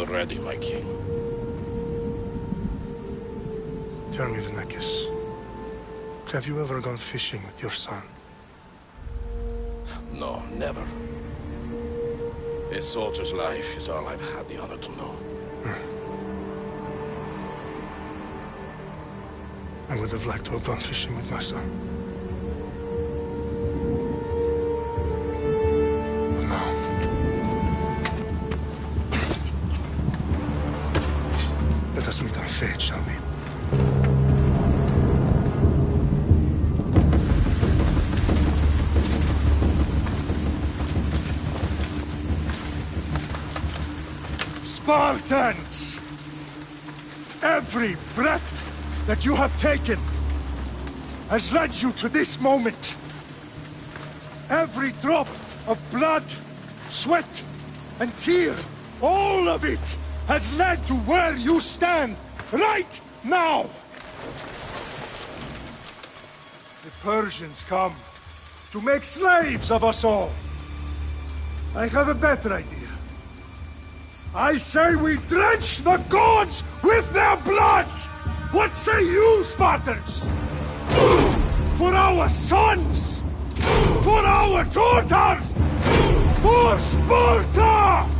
ready, my king. Tell me, the Nekis. Have you ever gone fishing with your son? No, never. A soldier's life is all I've had the honor to know. I would have liked to have gone fishing with my son. But now... let us meet our fate, shall we? Spartans! Every breath that you have taken has led you to this moment. Every drop of blood, sweat, and tear, all of it has led to where you stand right now. The Persians come to make slaves of us all. I have a better idea. I say we drench the gods with their blood! What say you, Spartans? For our sons! For our daughters! For Sparta!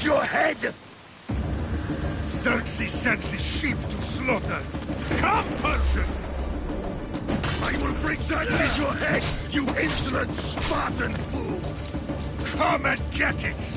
is your head! Xerxes sends his sheep to slaughter. Come, Persian! I will bring Xerxes your head, you insolent Spartan fool! Come and get it!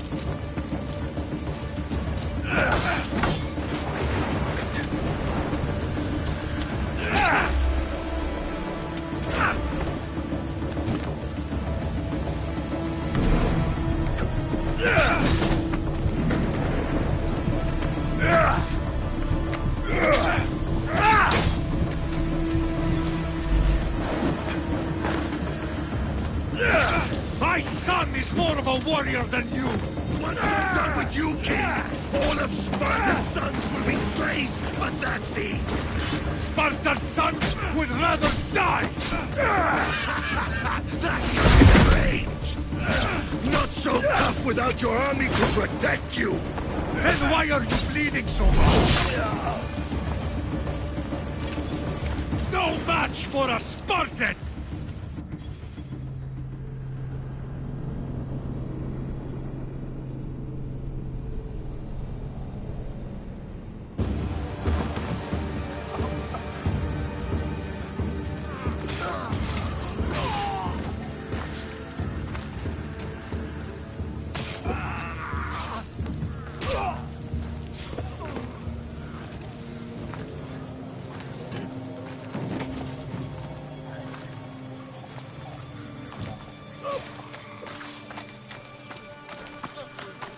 My son is more of a warrior than you! Once I'm done with you, king, all of Sparta's sons will be slaves for Xerxes! Sparta's sons would rather die! That can be arranged! Not so tough without your army to protect you! Then why are you bleeding so much? No match for a Spartan!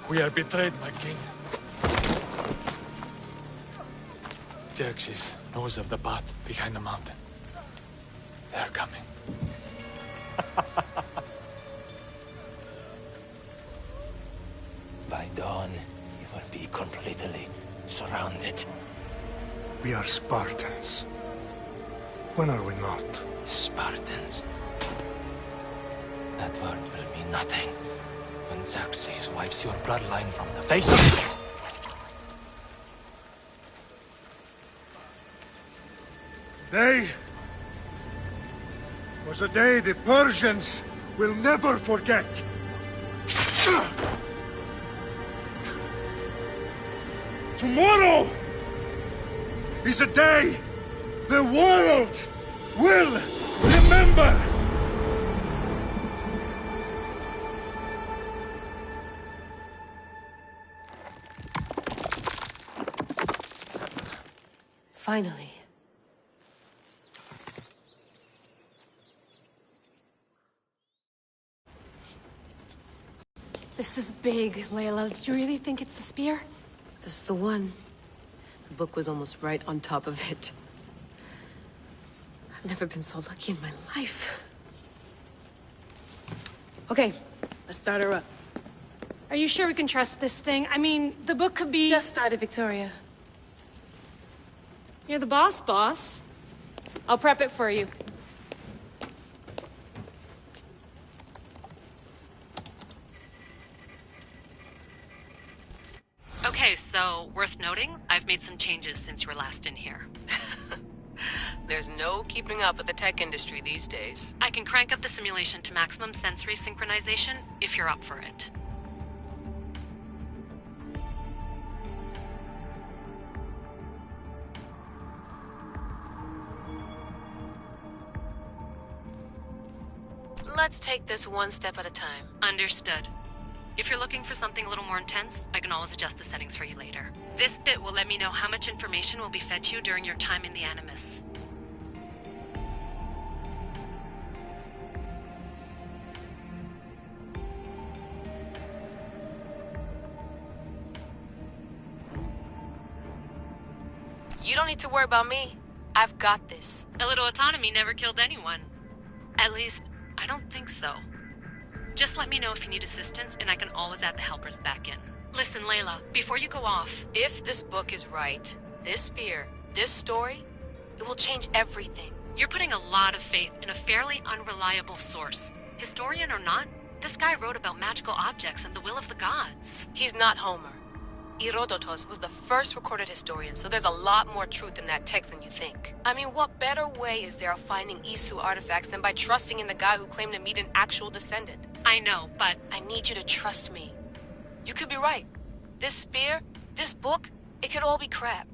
We are betrayed, my king. Xerxes knows of the path behind the mountain. They are coming. By dawn, you will be completely surrounded. We are Spartans. When are we not? Spartans. That word will mean nothing when Xerxes wipes your bloodline from the face of it. Day was a day the Persians will never forget. Tomorrow is a day the world will remember. Finally. This is big, Layla. Did you really think it's the spear? This is the one. The book was almost right on top of it. I've never been so lucky in my life. Okay, let's start her up. Are you sure we can trust this thing? I mean, the book could be... Just started, Victoria. You're the boss. I'll prep it for you. Okay, so worth noting, I've made some changes since you were last in here. There's no keeping up with the tech industry these days. I can crank up the simulation to maximum sensory synchronization if you're up for it. Let's take this one step at a time. Understood. If you're looking for something a little more intense, I can always adjust the settings for you later. This bit will let me know how much information will be fed to you during your time in the Animus. You don't need to worry about me. I've got this. A little autonomy never killed anyone. At least, I don't think so. Just let me know if you need assistance, and I can always add the helpers back in. Listen, Layla, before you go off... If this book is right, this spear, this story, it will change everything. You're putting a lot of faith in a fairly unreliable source. Historian or not, this guy wrote about magical objects and the will of the gods. He's not Homer. Herodotus was the first recorded historian, so there's a lot more truth in that text than you think. I mean, what better way is there of finding Isu artifacts than by trusting in the guy who claimed to meet an actual descendant? I know, but... I need you to trust me. You could be right. This spear, this book, it could all be crap.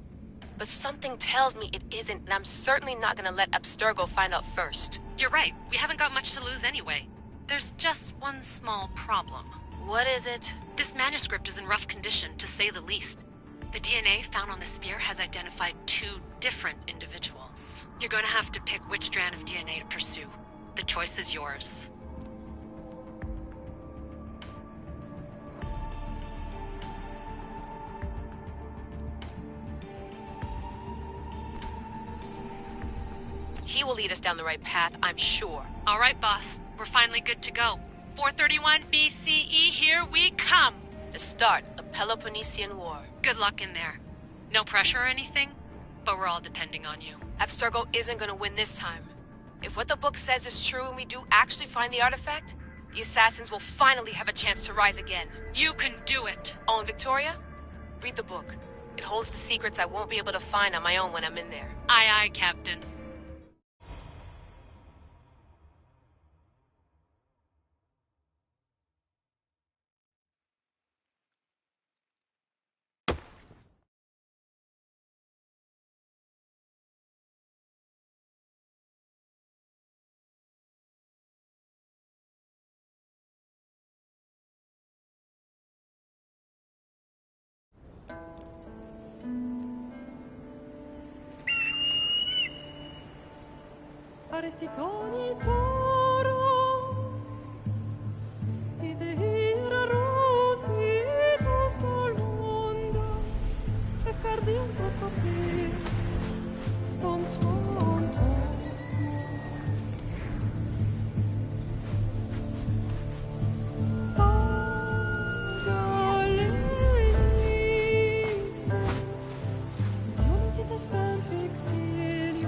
But something tells me it isn't, and I'm certainly not gonna let Abstergo find out first. You're right. We haven't got much to lose anyway. There's just one small problem. What is it? This manuscript is in rough condition, to say the least. The DNA found on the spear has identified 2 different individuals. You're going to have to pick which strand of DNA to pursue. The choice is yours. He will lead us down the right path, I'm sure. All right, boss. We're finally good to go. 431 BCE, here we come! To start the Peloponnesian War. Good luck in there. No pressure or anything, but we're all depending on you. Abstergo isn't gonna win this time. If what the book says is true and we do actually find the artifact, the assassins will finally have a chance to rise again. You can do it! Oh, and Victoria? Read the book. It holds the secrets I won't be able to find on my own when I'm in there. Aye, aye, Captain. Arrestitoni toro, idere rositos tolmondas, efcardios proscopir, ton son otmo. Pagalenice, ionitas ben fixilionis,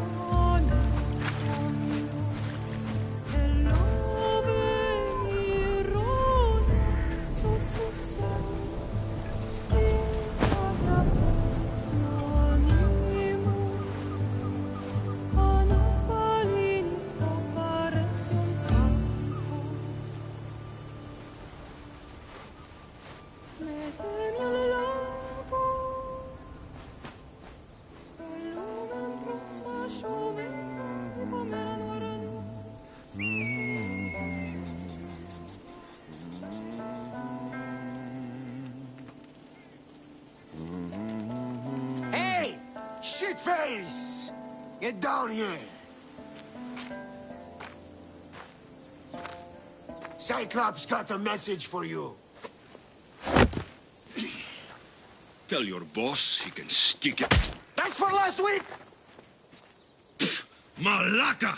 Shitface! Get down here! Cyclops got a message for you. Tell your boss he can stick it. That's for last week! Malaka!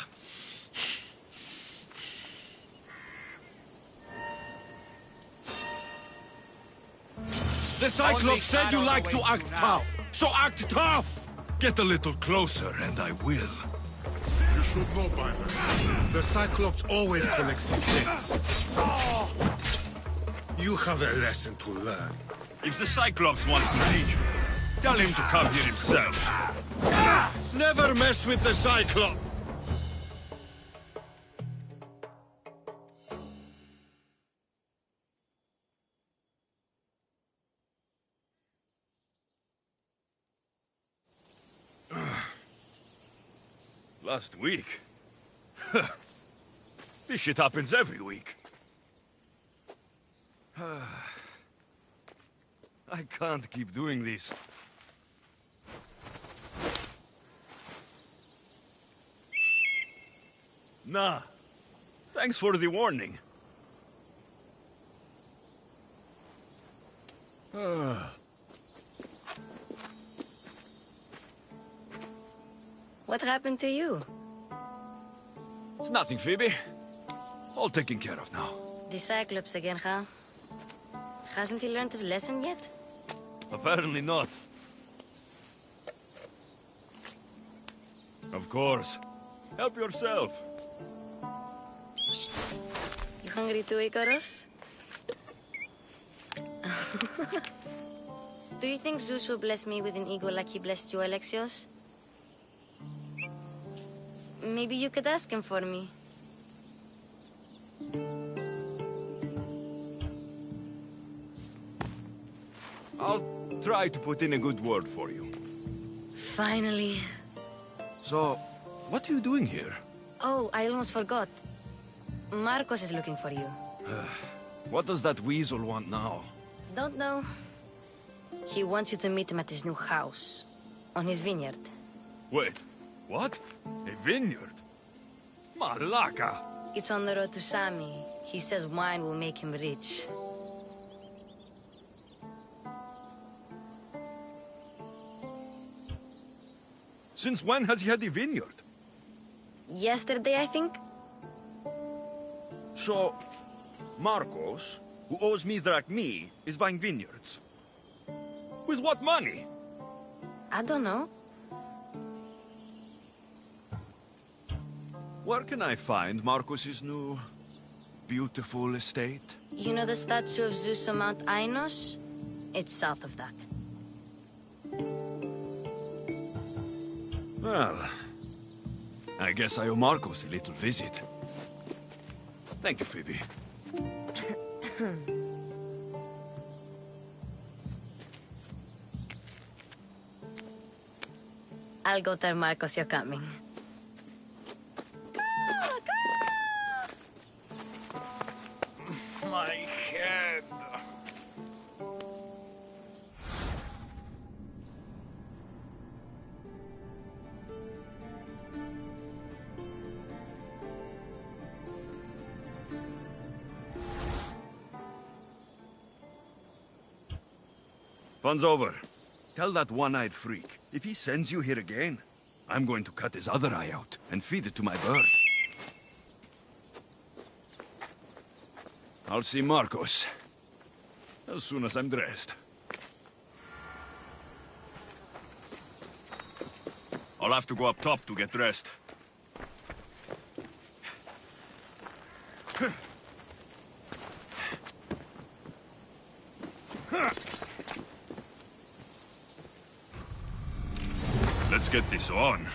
The Cyclops said you like to act tough, so act tough! Get a little closer and I will. You should know by now. The Cyclops always collects his hits. You have a lesson to learn. If the Cyclops wants to teach me, tell him to come here himself. Never mess with the Cyclops! Last week? This shit happens every week. I can't keep doing this. Nah. Thanks for the warning. What happened to you? It's nothing, Phoebe. All taken care of now. The Cyclops again, huh? Hasn't he learned his lesson yet? Apparently not. Of course. Help yourself. You hungry too, Icarus? Do you think Zeus will bless me with an ego like he blessed you, Alexios? Maybe you could ask him for me. I'll try to put in a good word for you. Finally. So, what are you doing here? Oh, I almost forgot. Marcos is looking for you. What does that weasel want now? Don't know. He wants you to meet him at his new house. On his vineyard. Wait, what? A vineyard? Malaka! It's on the road to Sami. He says wine will make him rich. Since when has he had a vineyard? Yesterday, I think? So, Marcos, who owes me drachmi, is buying vineyards. With what money? I don't know. Where can I find Marcos's new, beautiful estate? You know the statue of Zeus on Mount Ainos? It's south of that. Well, I guess I owe Marcos a little visit. Thank you, Phoebe. I'll go tell Marcos you're coming. My head. Fun's over. Tell that one-eyed freak, if he sends you here again, I'm going to cut his other eye out and feed it to my bird. I'll see Marcos as soon as I'm dressed. I'll have to go up top to get dressed. Let's get this on.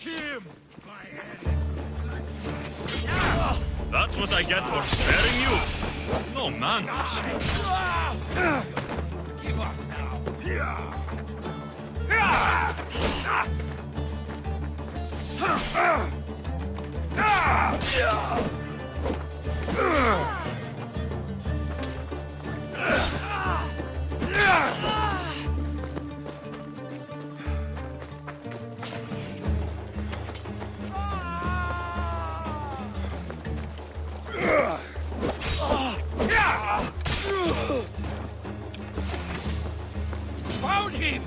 him! That's what I get for sparing you. No manners. Give up now. Found him!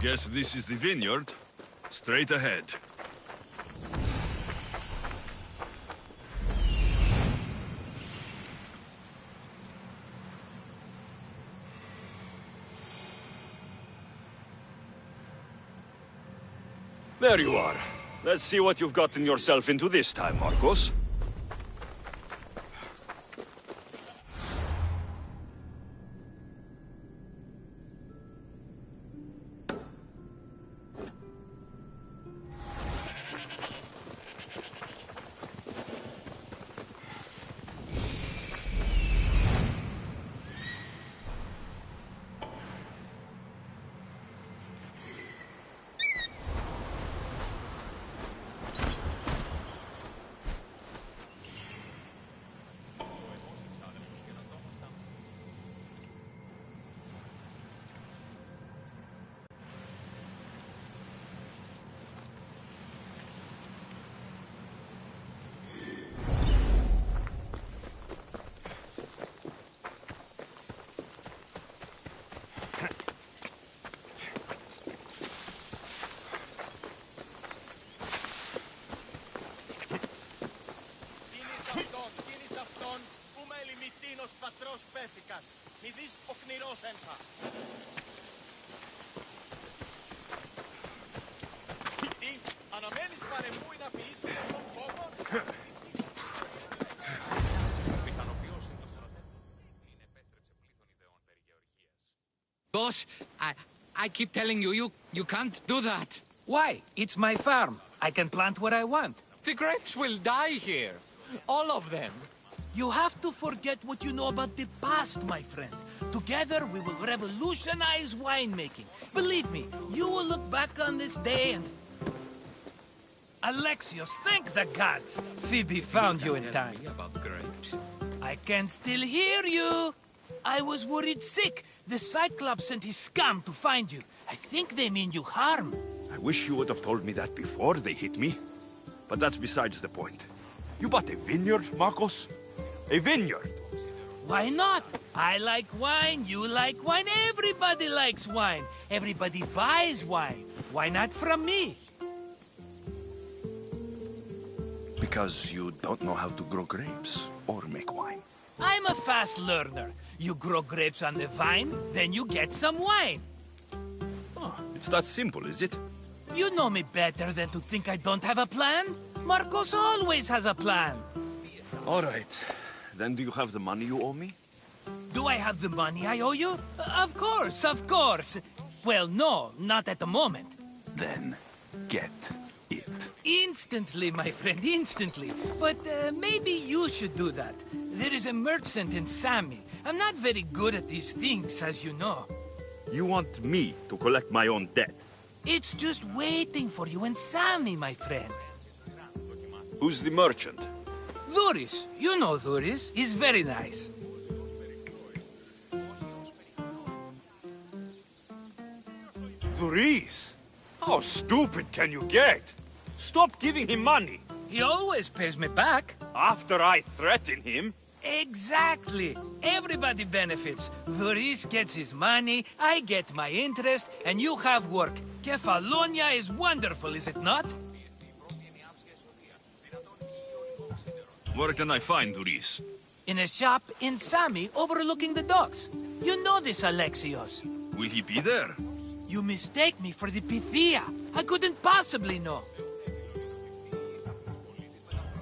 Guess this is the vineyard. Straight ahead. There you are. Let's see what you've gotten yourself into this time, Marcos. Boss, I keep telling you can't do that. Why? It's my farm. I can plant what I want. The grapes will die here. All of them. You have to forget what you know about the past, my friend. Together, we will revolutionize winemaking. Believe me, you will look back on this day and... Alexios, thank the gods! Phoebe found you in time. About grapes. I can still hear you. I was worried sick. The Cyclops sent his scum to find you. I think they mean you harm. I wish you would have told me that before they hit me. But that's besides the point. You bought a vineyard, Marcos? A vineyard? Why not? I like wine, you like wine, everybody likes wine. Everybody buys wine. Why not from me? Because you don't know how to grow grapes or make wine. I'm a fast learner. You grow grapes on the vine, then you get some wine. Oh, it's that simple, is it? You know me better than to think I don't have a plan. Marcos always has a plan. All right. Then do you have the money you owe me? Do I have the money I owe you? Of course, of course. Well, no, not at the moment. Then get it. Instantly, my friend, instantly. But maybe you should do that. There is a merchant in Sami. I'm not very good at these things, as you know. You want me to collect my own debt? It's just waiting for you in Sami, my friend. Who's the merchant? Dhuris. You know Dhuris. He's very nice. Dhuris? How stupid can you get? Stop giving him money. He always pays me back. After I threaten him? Exactly. Everybody benefits. Luis gets his money, I get my interest, and you have work. Kefalonia is wonderful, is it not? Where can I find Luis? In a shop in Sami overlooking the docks. You know this, Alexios. Will he be there? You mistake me for the Pythia. I couldn't possibly know.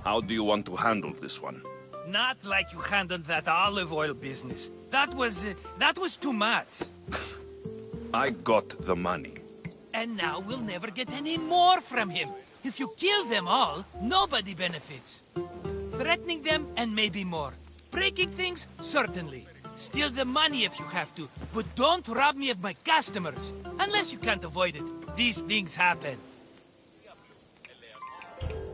How do you want to handle this one? Not like you handled that olive oil business. That was too much. I got the money. And now we'll never get any more from him. If you kill them all, nobody benefits. Threatening them, and maybe more. Breaking things, certainly. Steal the money if you have to, but don't rob me of my customers. Unless you can't avoid it. These things happen.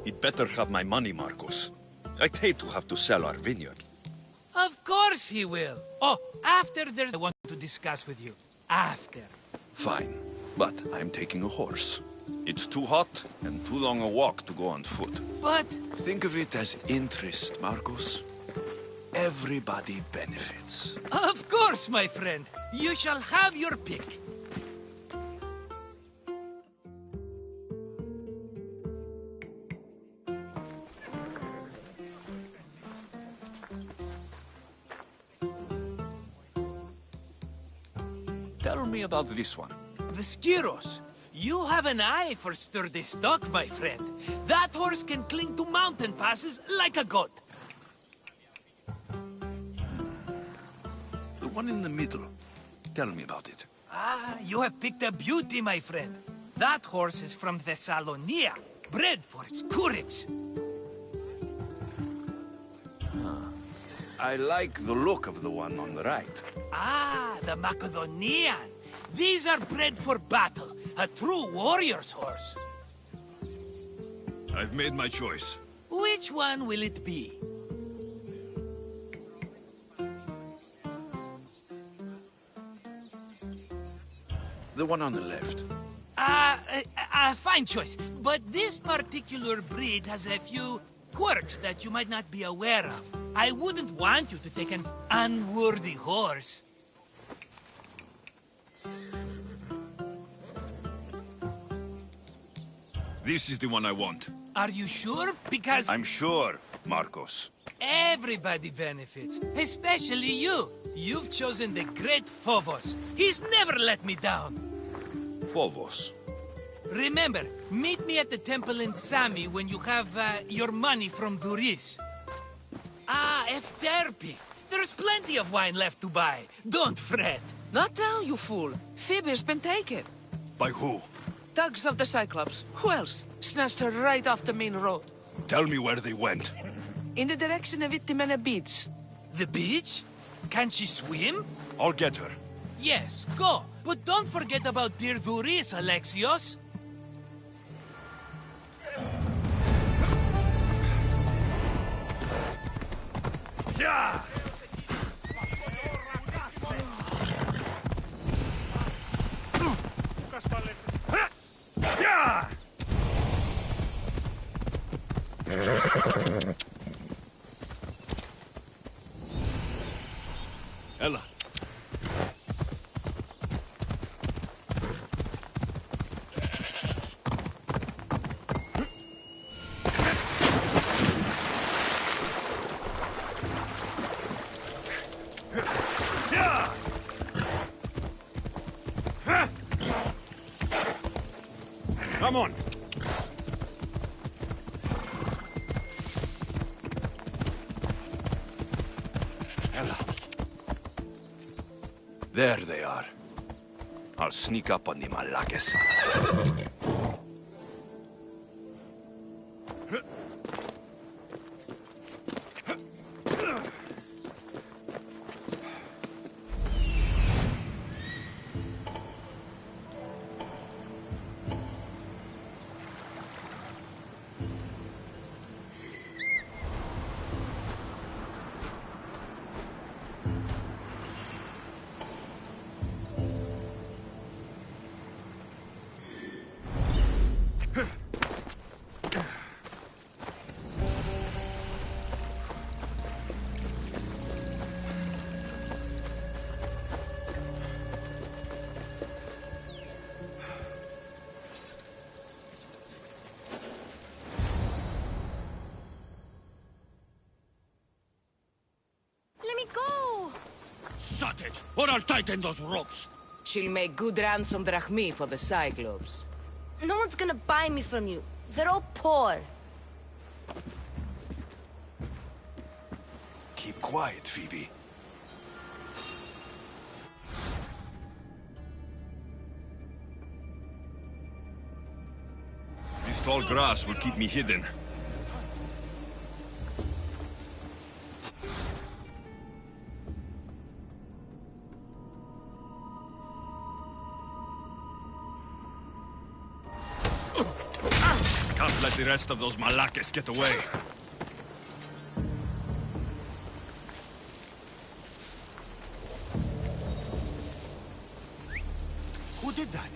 He'd better have my money, Marcos. I'd hate to have to sell our vineyard. Of course he will. Oh, after there's I want to discuss with you. After. Fine, but I'm taking a horse. It's too hot and too long a walk to go on foot. But... Think of it as interest, Marcos. Everybody benefits. Of course, my friend. You shall have your pick. Tell me about this one. The Skiros. You have an eye for sturdy stock, my friend. That horse can cling to mountain passes like a goat. The one in the middle. Tell me about it. Ah, you have picked a beauty, my friend. That horse is from Thessalonia, bred for its courage. I like the look of the one on the right. Ah, the Macedonian. These are bred for battle. A true warrior's horse. I've made my choice. Which one will it be? The one on the left. Fine choice. But this particular breed has a few quirks that you might not be aware of. I wouldn't want you to take an unworthy horse. This is the one I want. Are you sure? Because... I'm sure, Marcos. Everybody benefits, especially you. You've chosen the great Phobos. He's never let me down. Phobos. Remember, meet me at the temple in Sami when you have your money from Duris. Ah, Efterpi. There's plenty of wine left to buy. Don't fret. Not now, you fool. Phoebe's been taken. By who? Thugs of the Cyclops. Who else? Snatched her right off the main road. Tell me where they went. In the direction of Itimena Beach. The beach? Can she swim? I'll get her. Yes, go. But don't forget about dear Duris, Alexios. Yeah! Yeah! Ella. Come on. Ella. There they are. I'll sneak up on the Malakes. it, or I'll tighten those ropes. She'll make good ransom drachmi for the Cyclops. No one's gonna buy me from you. They're all poor. Keep quiet, Phoebe. This tall grass will keep me hidden. Can't let the rest of those malakes get away. Who did that?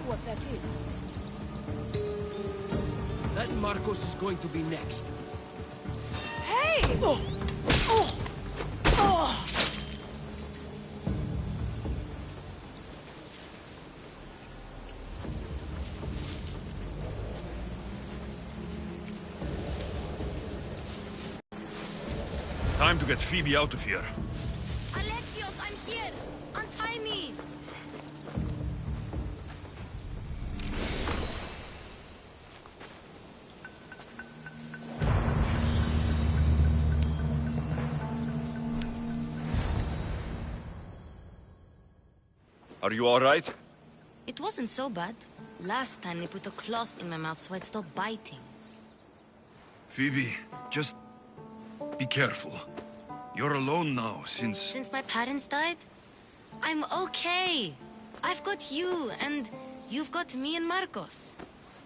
What that is. That Marcos is going to be next. Hey! Oh! Oh! Oh! Time to get Phoebe out of here. Alexios, I'm here! Untie me! Are you all right? It wasn't so bad. Last time they put a cloth in my mouth so I'd stop biting. Phoebe, just be careful. You're alone now since... Since my parents died? I'm okay. I've got you, and you've got me and Marcos.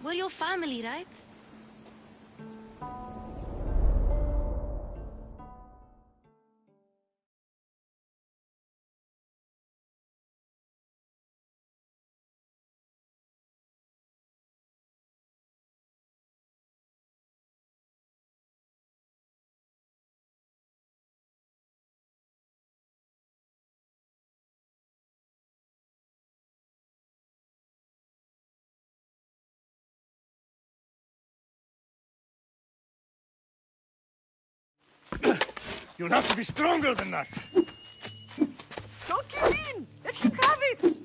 We're your family, right? You'll have to be stronger than that. Don't give in! Let him have it!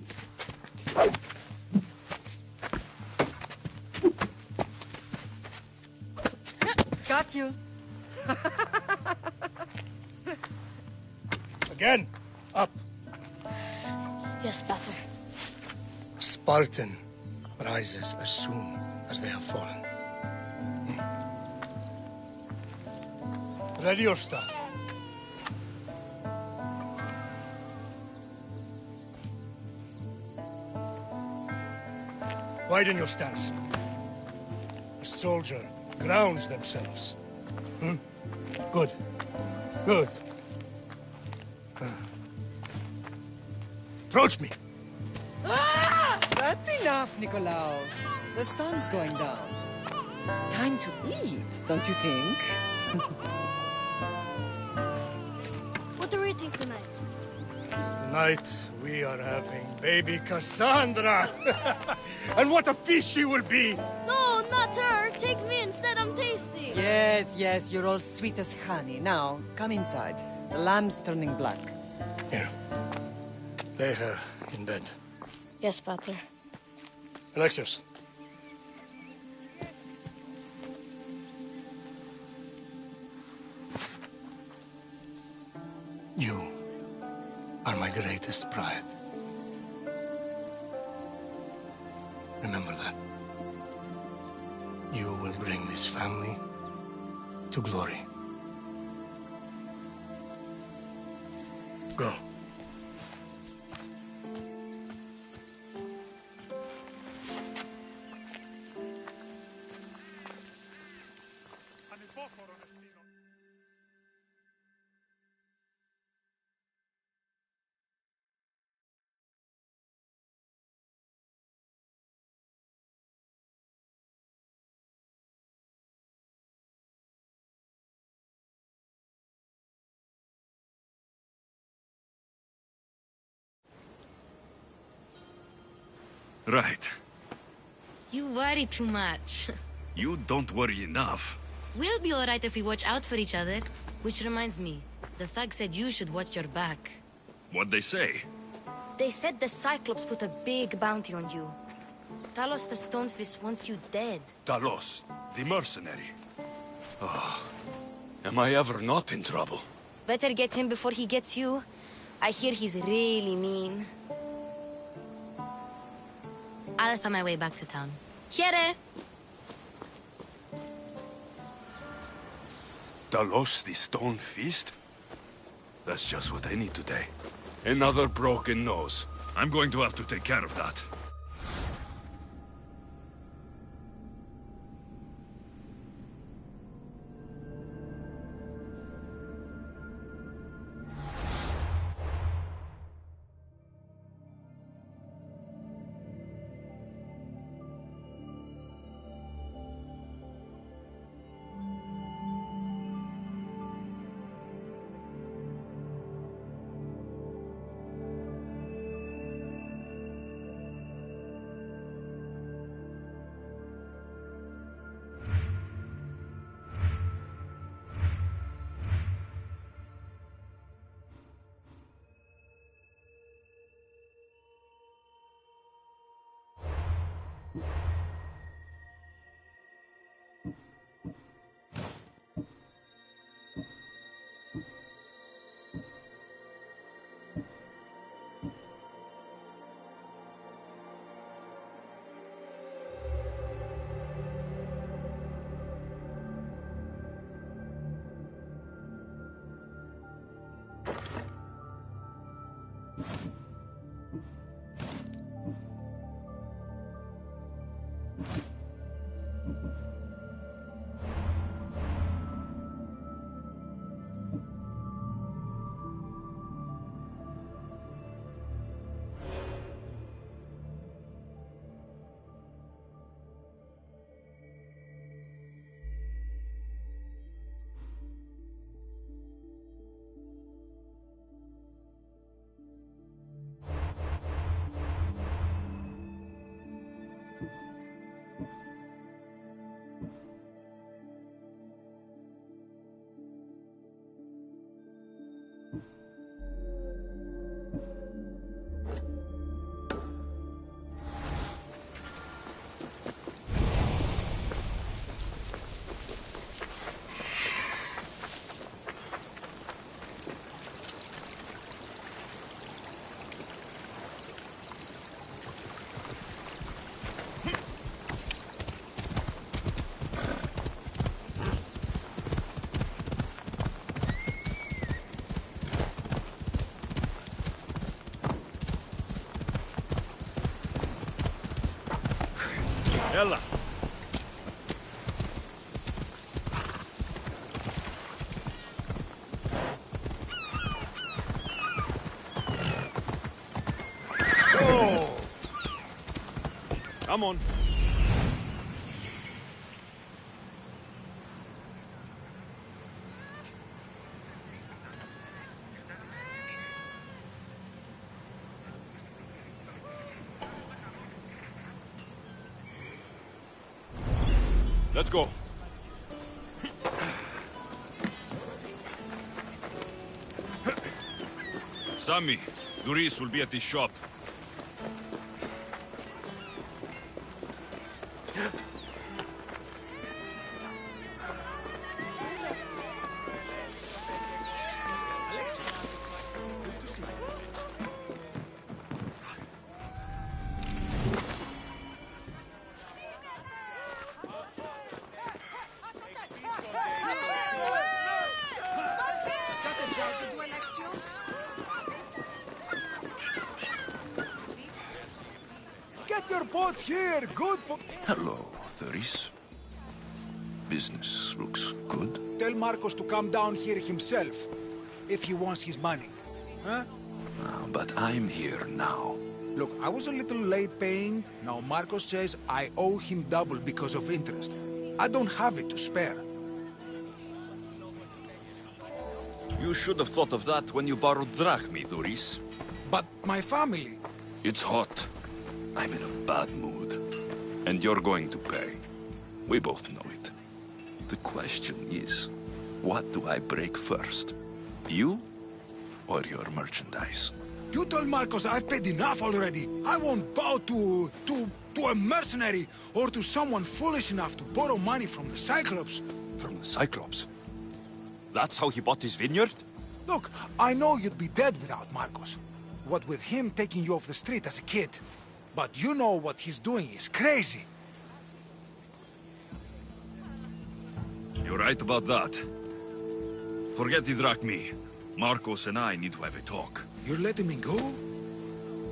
Got you. Again. Up. Yes, Butter. A Spartan rises as soon as they have fallen. Ready your staff. Widen your stance. A soldier grounds themselves. Good. Good. Approach me. Ah! That's enough, Nikolaos. The sun's going down. Time to eat, don't you think? What are we eating tonight? Tonight, we are having baby Cassandra. And what a feast she will be. No, not her. Take me instead. I'm tasty. Yes, yes, you're all sweet as honey. Now, come inside. The lamb's turning black. Here. Lay her in bed. Yes, Pater. Alexios. You are my greatest pride. Remember that. You will bring this family to glory. Go. Right. You worry too much. You don't worry enough. We'll be alright if we watch out for each other. Which reminds me, the thug said you should watch your back. What'd they say? They said the Cyclops put a big bounty on you. Talos the Stonefist wants you dead. Talos, the mercenary. Oh, am I ever not in trouble? Better get him before he gets you. I hear he's really mean. I'll find my way back to town. Here! Talos, the Stone Fist? That's just what I need today. Another broken nose. I'm going to have to take care of that. Ella! Oh! Come on. Let's go. Sammy, Doris will be at the shop. Get your boats here, good for... Hello, Doris. Business looks good. Tell Marcos to come down here himself, if he wants his money. Huh? But I'm here now. Look, I was a little late paying. Now Marcos says I owe him double because of interest. I don't have it to spare. You should have thought of that when you borrowed drachmi, Doris. But my family... It's hot. I'm in a bad mood. And you're going to pay. We both know it. The question is, what do I break first? You or your merchandise? You told Marcos I've paid enough already. I won't bow to a mercenary or to someone foolish enough to borrow money from the Cyclops. From the Cyclops? That's how he bought his vineyard? Look, I know you'd be dead without Marcos. What with him taking you off the street as a kid. But you know what he's doing is crazy. You're right about that. Forget the drachmi. Marcos and I need to have a talk. You're letting me go?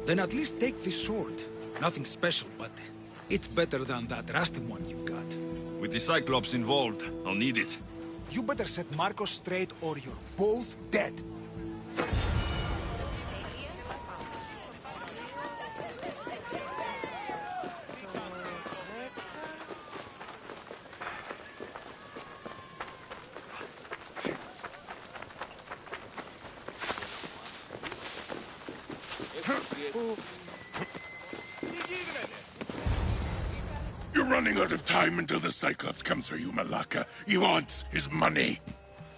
Then at least take this sword. Nothing special, but it's better than that rusted one you've got. With the Cyclops involved, I'll need it. You better set Marcos straight or you're both dead. You're running out of time until the Cyclops comes for you, Malaka. He wants his money.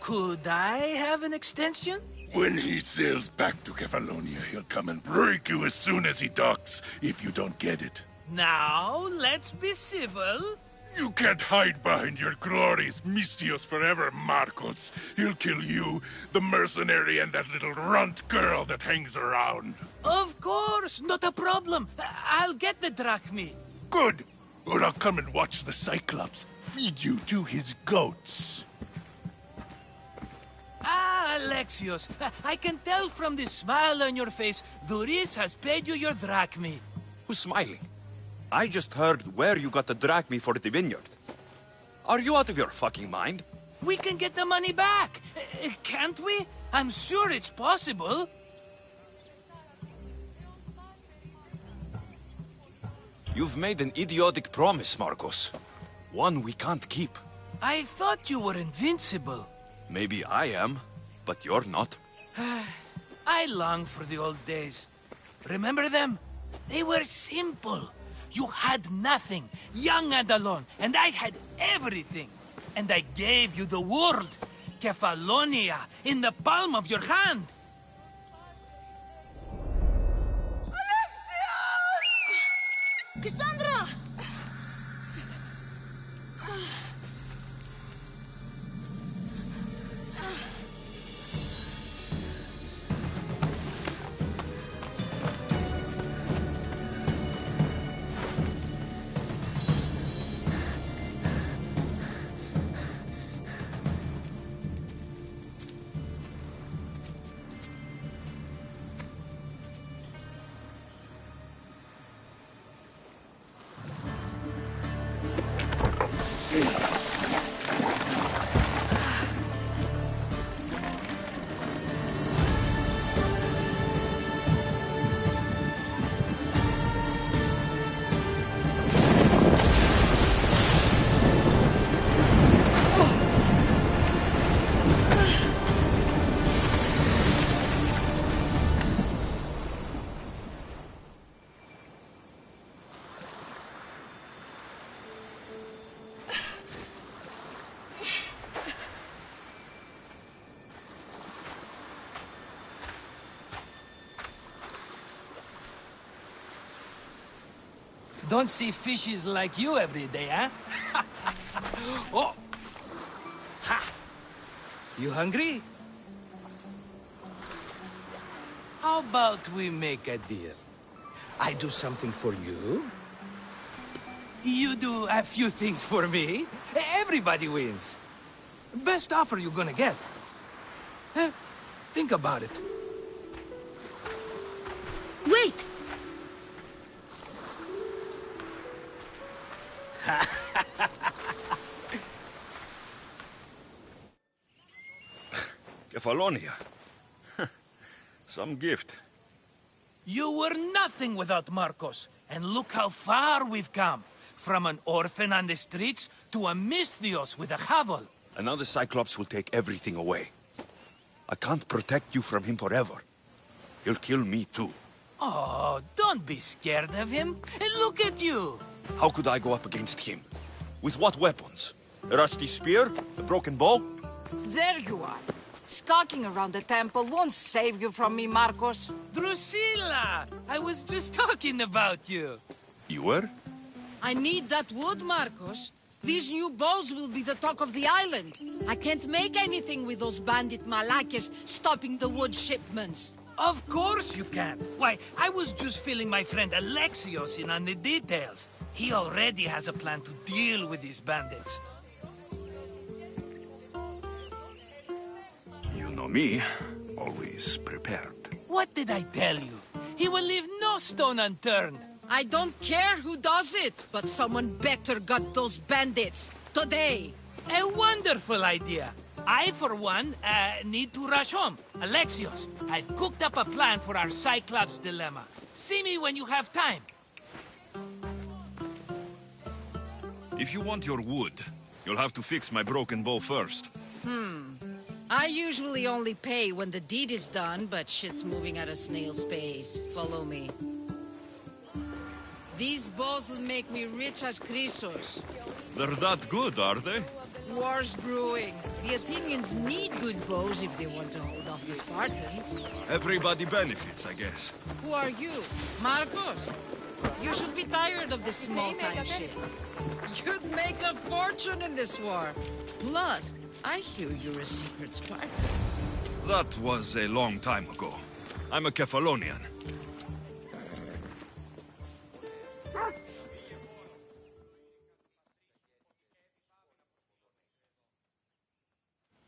Could I have an extension? When he sails back to Kefalonia, he'll come and break you as soon as he docks, if you don't get it. Now, let's be civil. You can't hide behind your glorious Mistios forever, Marcos. He'll kill you, the mercenary, and that little runt girl that hangs around. Of course, not a problem. I'll get the drachmi. Good. Or I'll come and watch the Cyclops feed you to his goats. Ah, Alexios, I can tell from the smile on your face, Duris has paid you your drachmi. Who's smiling? I just heard where you got the drachmi for the vineyard. Are you out of your fucking mind? We can get the money back, can't we? I'm sure it's possible. You've made an idiotic promise, Marcos. One we can't keep. I thought you were invincible. Maybe I am, but you're not. I long for the old days. Remember them? They were simple. You had nothing, young and alone, and I had everything. And I gave you the world, Kefalonia, in the palm of your hand. Cassandra! Don't see fishes like you every day, huh? Oh! Ha! You hungry? How about we make a deal? I do something for you. You do a few things for me. Everybody wins. Best offer you're gonna get. Think about it. Wait! Kefalonia. Some gift. You were nothing without Marcos, and look how far we've come. From an orphan on the streets to a Mistios with a hovel. And now the Cyclops will take everything away. I can't protect you from him forever. He'll kill me too. Oh, don't be scared of him. And look at you. How could I go up against him? With what weapons? A rusty spear? A broken bow? There you are. Skulking around the temple won't save you from me, Marcos. Drusilla! I was just talking about you. You were? I need that wood, Marcos. These new bows will be the talk of the island. I can't make anything with those bandit malakes stopping the wood shipments. Of course you can. Why, I was just filling my friend Alexios in on the details. He already has a plan to deal with these bandits. You know me, always prepared. What did I tell you? He will leave no stone unturned. I don't care who does it, but someone better got those bandits. Today. A wonderful idea. I, for one, need to rush home. Alexios, I've cooked up a plan for our Cyclops dilemma. See me when you have time. If you want your wood, you'll have to fix my broken bow first. I usually only pay when the deed is done, but shit's moving at a snail's pace. Follow me. These bows will make me rich as Chrysos. They're that good, are they? War's brewing. The Athenians need good bows if they want to hold off the Spartans. Everybody benefits, I guess. Who are you? Marcos? You should be tired of this small-time shit. You'd make a fortune in this war. Plus, I hear you're a secret Spartan. That was a long time ago. I'm a Kephalonian.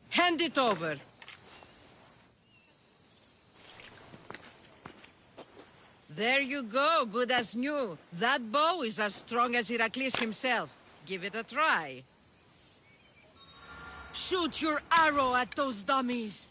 Hand it over. There you go, good as new. That bow is as strong as Heracles himself. Give it a try. Shoot your arrow at those dummies.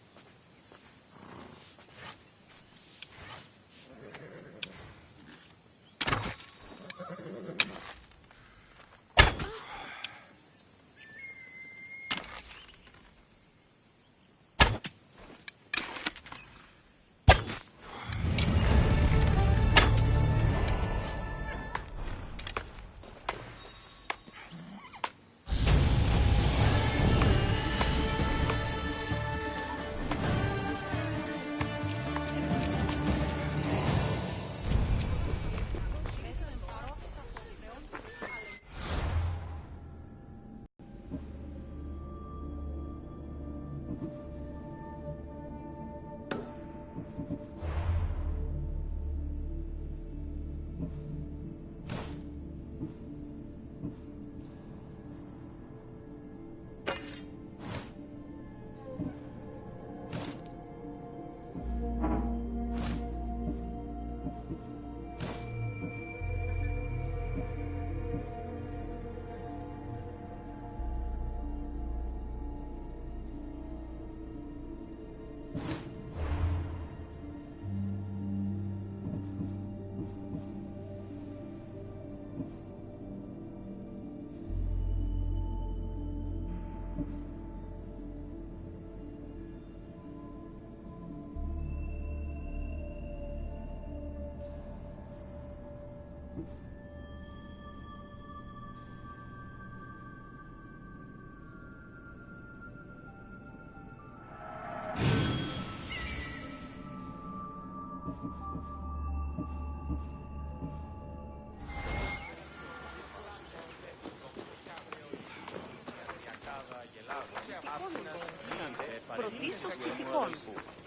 Πρωτίστως ψυχικών.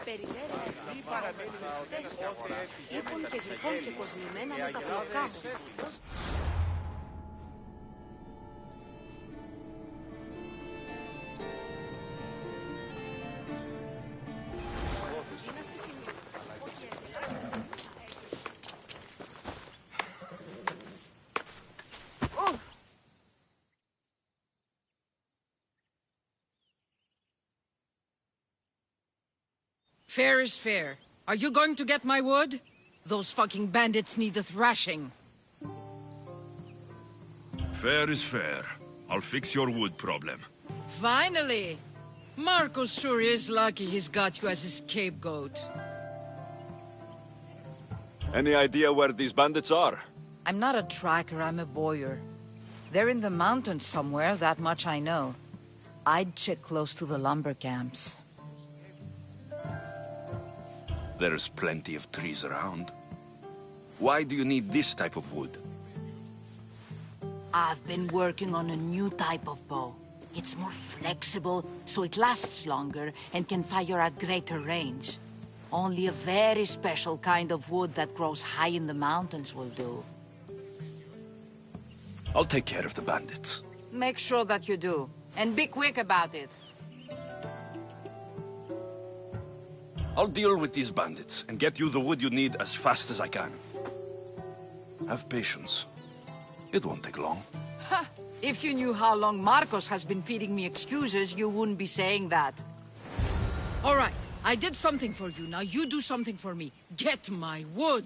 Περιμένουν οι παραμενιστές έχουν και ζυγών και κοσμημένα με τα πλοκάμου. Fair is fair. Are you going to get my wood? Those fucking bandits need a thrashing. Fair is fair. I'll fix your wood problem. Finally! Marcos sure is lucky he's got you as his scapegoat. Any idea where these bandits are? I'm not a tracker, I'm a boyer. They're in the mountains somewhere, that much I know. I'd check close to the lumber camps. There's plenty of trees around. Why do you need this type of wood? I've been working on a new type of bow. It's more flexible, so it lasts longer and can fire at greater range. Only a very special kind of wood that grows high in the mountains will do. I'll take care of the bandits. Make sure that you do. And be quick about it. I'll deal with these bandits and get you the wood you need as fast as I can. Have patience. It won't take long. Ha! If you knew how long Marcos has been feeding me excuses, you wouldn't be saying that. All right, I did something for you. Now you do something for me. Get my wood.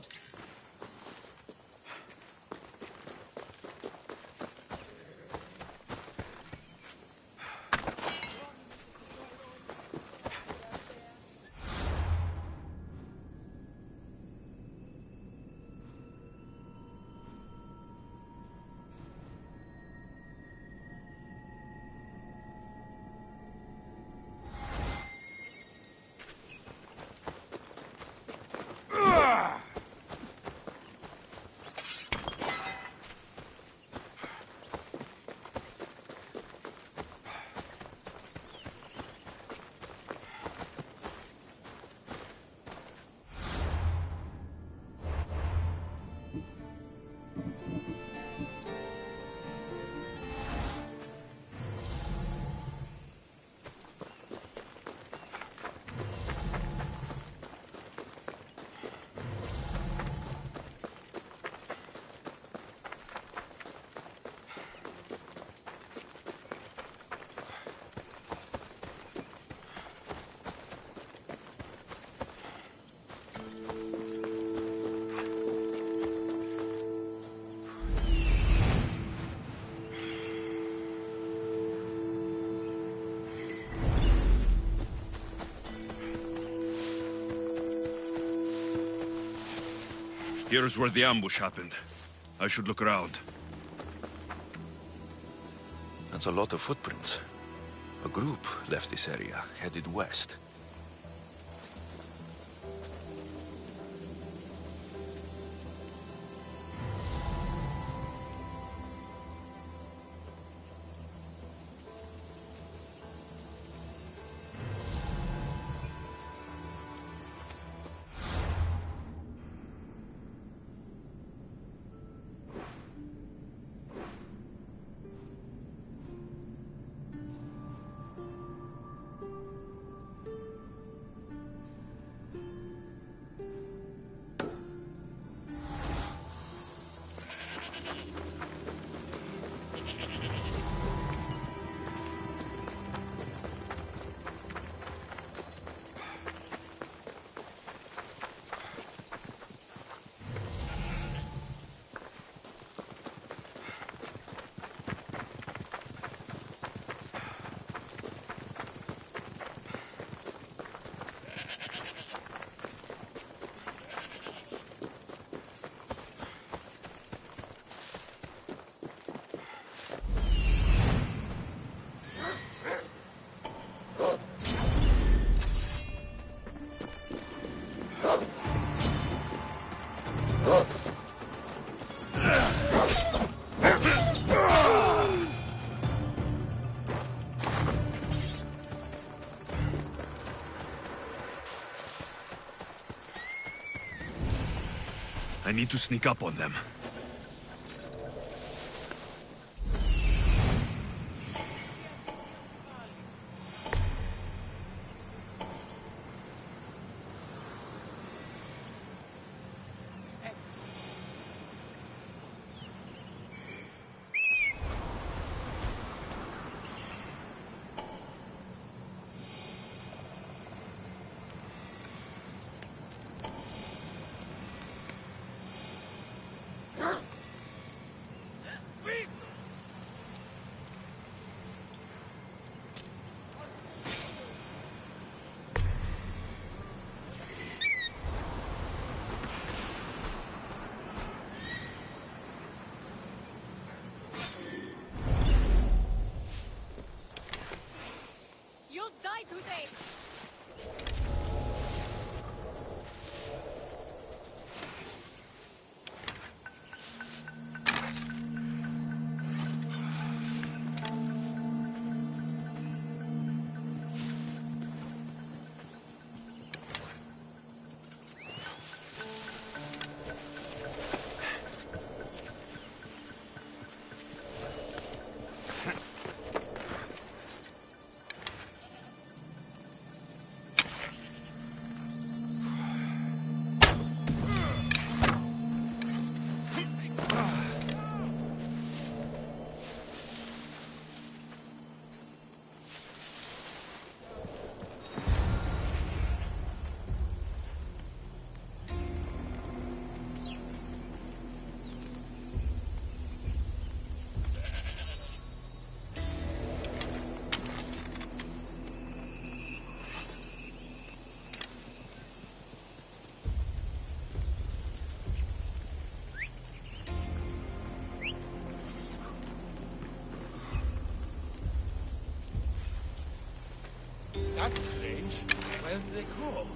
Here's where the ambush happened. I should look around. That's a lot of footprints. A group left this area, headed west. I need to sneak up on them. That's strange. Where did they go?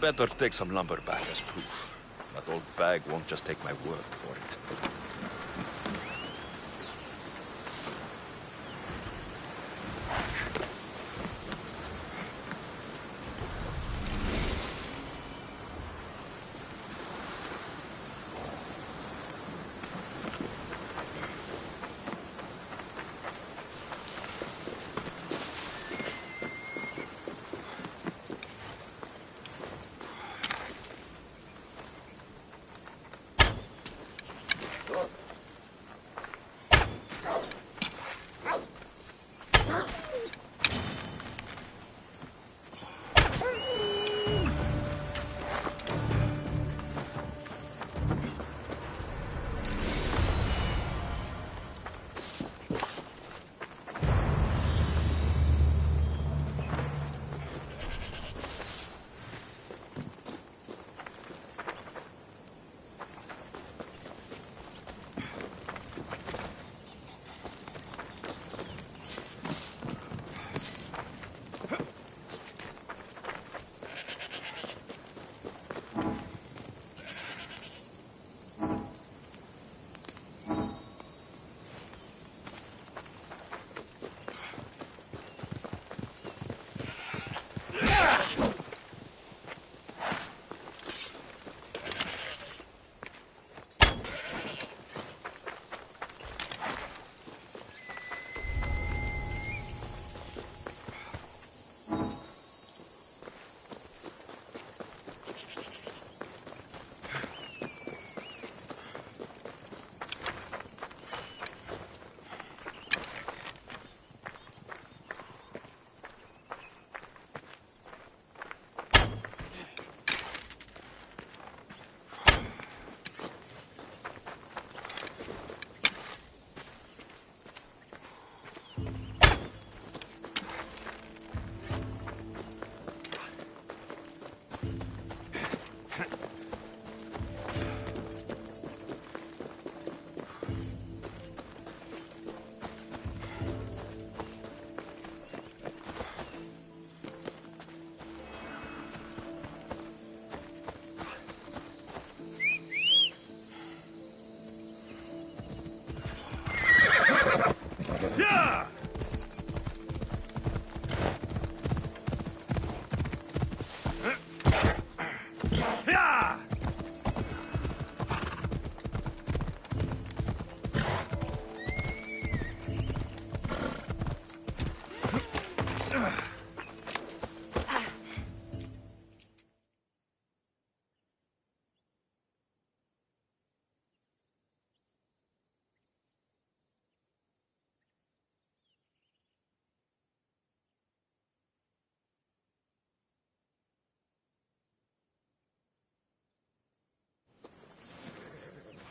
Better take some lumber back as proof. That old bag won't just take my word for it.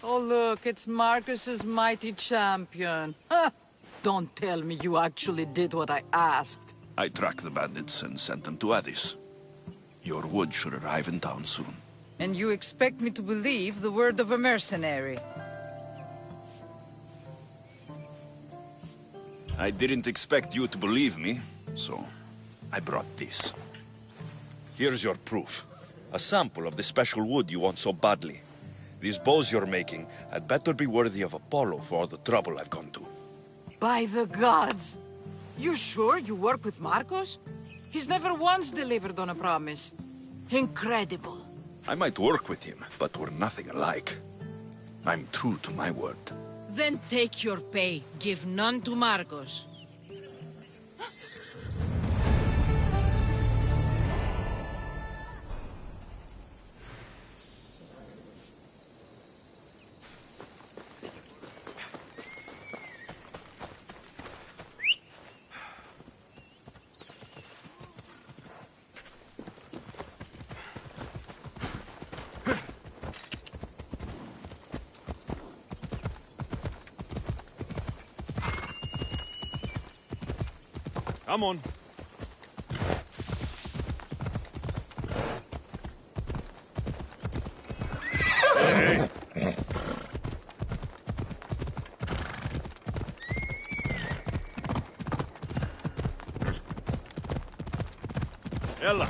Oh, look, it's Marcus's mighty champion. Ha! Don't tell me you actually did what I asked. I tracked the bandits and sent them to Odyssey. Your wood should arrive in town soon. And you expect me to believe the word of a mercenary? I didn't expect you to believe me, so I brought this. Here's your proof. A sample of the special wood you want so badly. These bows you're making had better be worthy of Apollo for all the trouble I've gone to. By the gods! You sure you work with Marcos? He's never once delivered on a promise. Incredible. I might work with him, but we're nothing alike. I'm true to my word. Then take your pay. Give none to Marcos. Come on. Hey. Ella.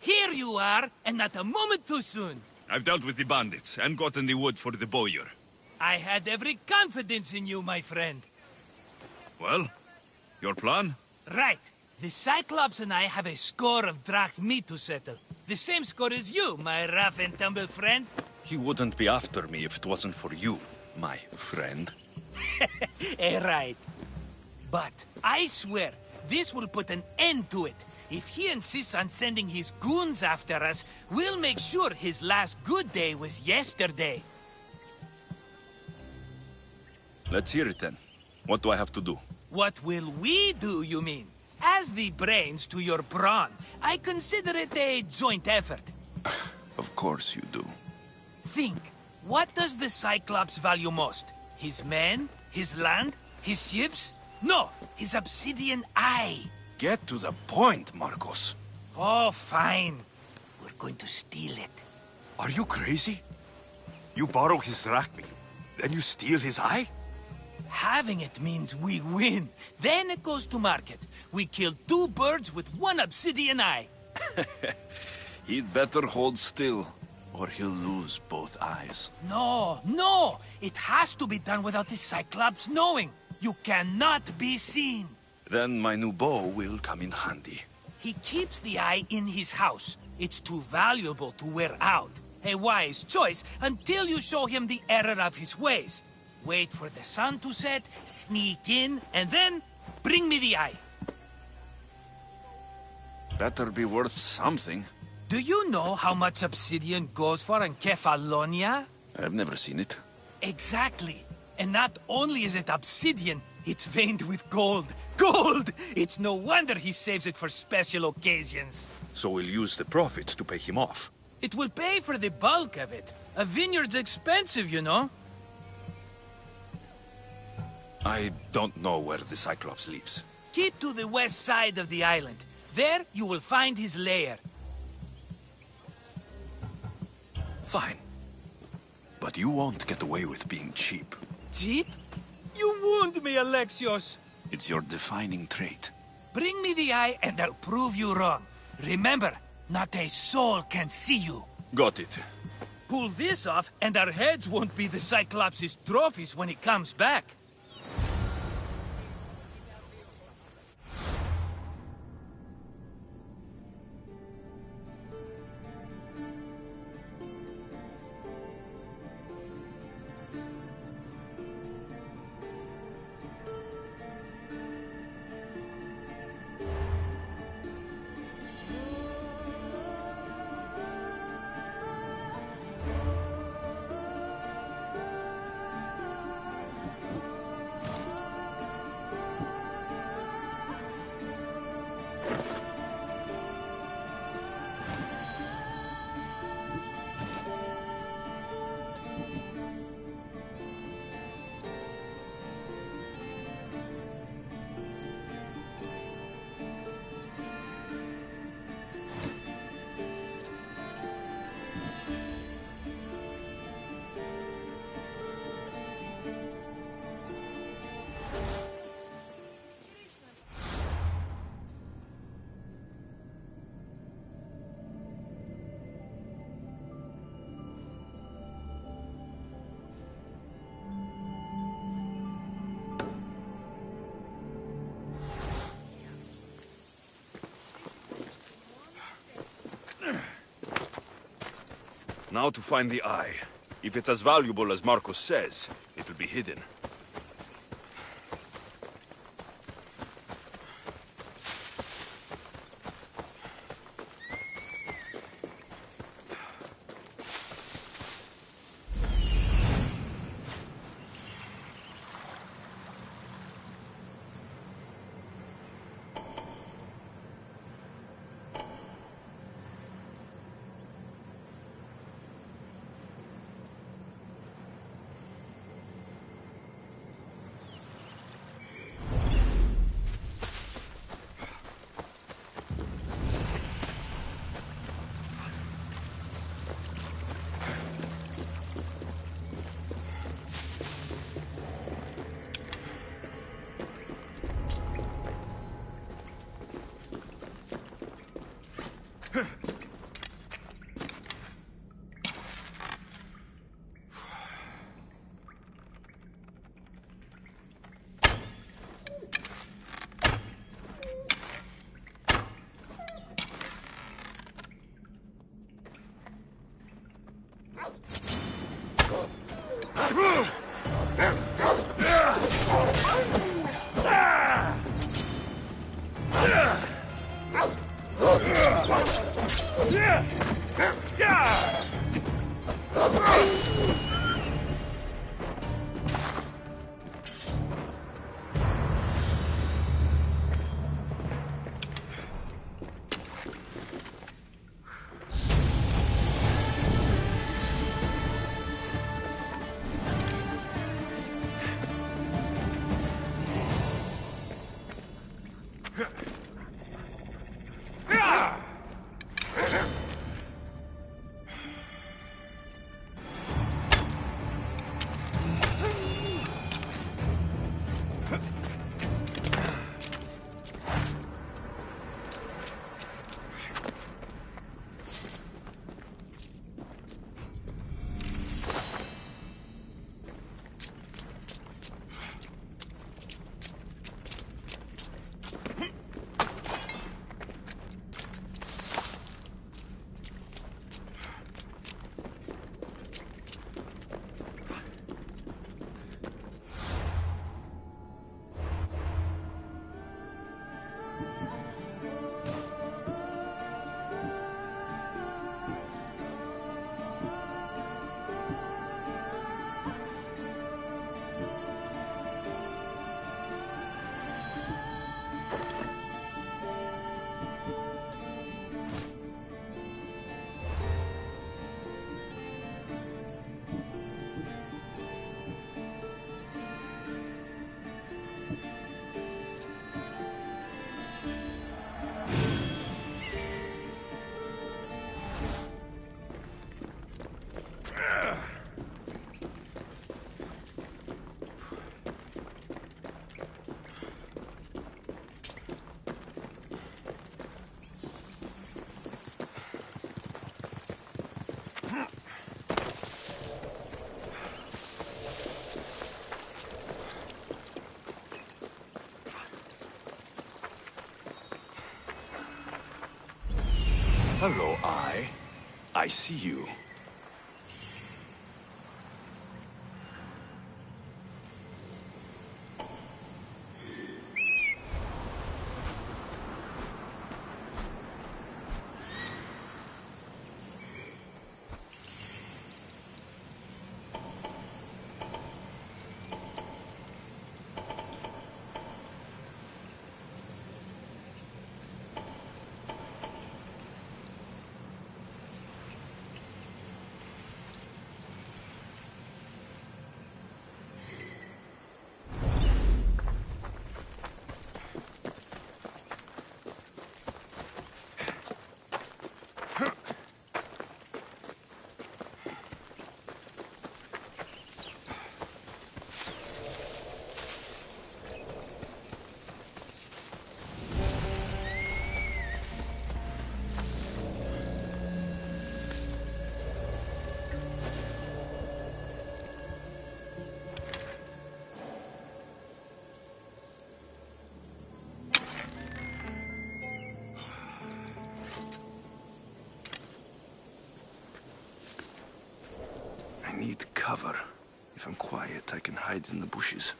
Here you are, and not a moment too soon. I've dealt with the bandits and gotten the wood for the bowyer. I had every confidence in you, my friend. Well, your plan? Right. The Cyclops and I have a score of drachmi to settle. The same score as you, my rough and tumble friend. He wouldn't be after me if it wasn't for you, my friend. Right. But I swear, this will put an end to it. If he insists on sending his goons after us, we'll make sure his last good day was yesterday. Let's hear it then. What do I have to do? What will we do, you mean? As the brains to your brawn, I consider it a joint effort. Of course you do. Think, what does the Cyclops value most? His men? His land? His ships? No, his obsidian eye. Get to the point, Marcos. Oh, fine. We're going to steal it. Are you crazy? You borrow his drachmi, then you steal his eye? Having it means we win. Then it goes to market. We kill 2 birds with 1 obsidian eye. He'd better hold still, or he'll lose both eyes. No! It has to be done without the Cyclops knowing. You cannot be seen. Then my new bow will come in handy. He keeps the eye in his house. It's too valuable to wear out. A wise choice until you show him the error of his ways. Wait for the sun to set, sneak in, and then bring me the eye. Better be worth something. Do you know how much obsidian goes for in Kefalonia? I've never seen it. Exactly. And not only is it obsidian, it's veined with gold. Gold! It's no wonder he saves it for special occasions. So we'll use the profits to pay him off. It will pay for the bulk of it. A vineyard's expensive, you know. I don't know where the Cyclops lives. Keep to the west side of the island. There, you will find his lair. Fine. But you won't get away with being cheap. Cheap? You wound me, Alexios. It's your defining trait. Bring me the eye and I'll prove you wrong. Remember, not a soul can see you. Got it. Pull this off and our heads won't be the Cyclops' trophies when he comes back. Now to find the eye. If it's as valuable as Marcos says, it'll be hidden. Hello, I see you. I need cover. If I'm quiet, I can hide in the bushes.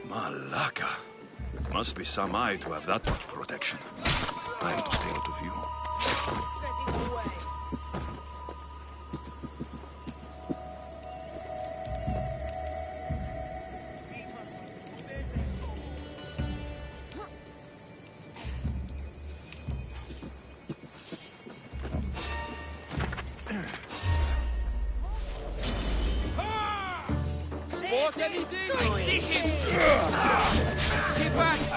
Malaka. Must be some eye to have that much protection. I have to stay out of view. anything? I see him! Keep back!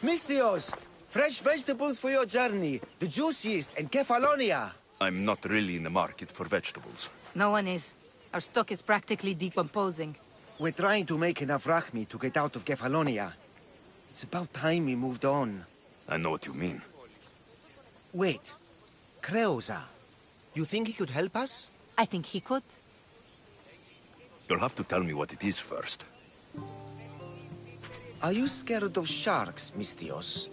Mistios! Fresh vegetables for your journey. The juiciest in Kefalonia. I'm not really in the market for vegetables. No one is. Our stock is practically decomposing. We're trying to make enough rachmi to get out of Kefalonia. It's about time we moved on. I know what you mean. Wait. Creosa. You think he could help us? I think he could. You'll have to tell me what it is first. Are you scared of sharks, Mistios?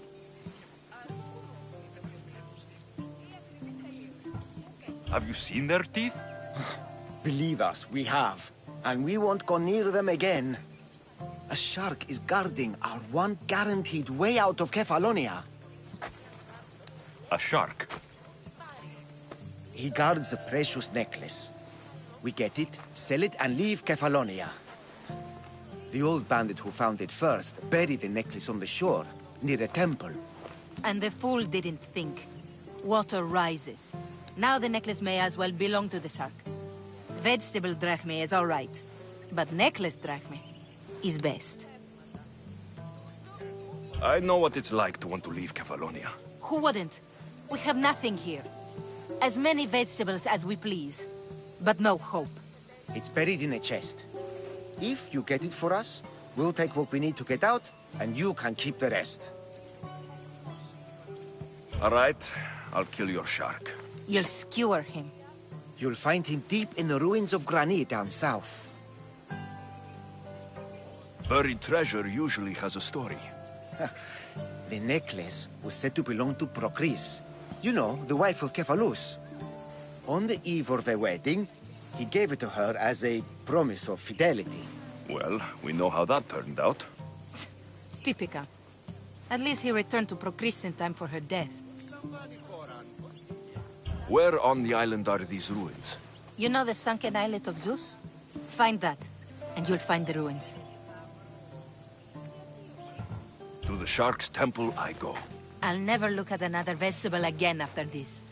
Have you seen their teeth? Believe us, we have. And we won't go near them again. A shark is guarding our one guaranteed way out of Kefalonia. A shark? He guards a precious necklace. We get it, sell it, and leave Kefalonia. The old bandit who found it first buried the necklace on the shore, near a temple. And the fool didn't think. Water rises. Now the necklace may as well belong to the shark. Vegetable drachme is all right, but necklace drachme is best. I know what it's like to want to leave Kefalonia. Who wouldn't? We have nothing here. As many vegetables as we please, but no hope. It's buried in a chest. If you get it for us, we'll take what we need to get out, and you can keep the rest. All right, I'll kill your shark. You'll skewer him. You'll find him deep in the ruins of Granit down south. Buried treasure usually has a story. The necklace was said to belong to Procris. You know, the wife of Cephalus. On the eve of their wedding, he gave it to her as a promise of fidelity. Well, we know how that turned out. Typical. At least he returned to Procris in time for her death. Where on the island are these ruins? You know the sunken islet of Zeus? Find that, and you'll find the ruins. To the Shark's Temple I go. I'll never look at another vegetable again after this.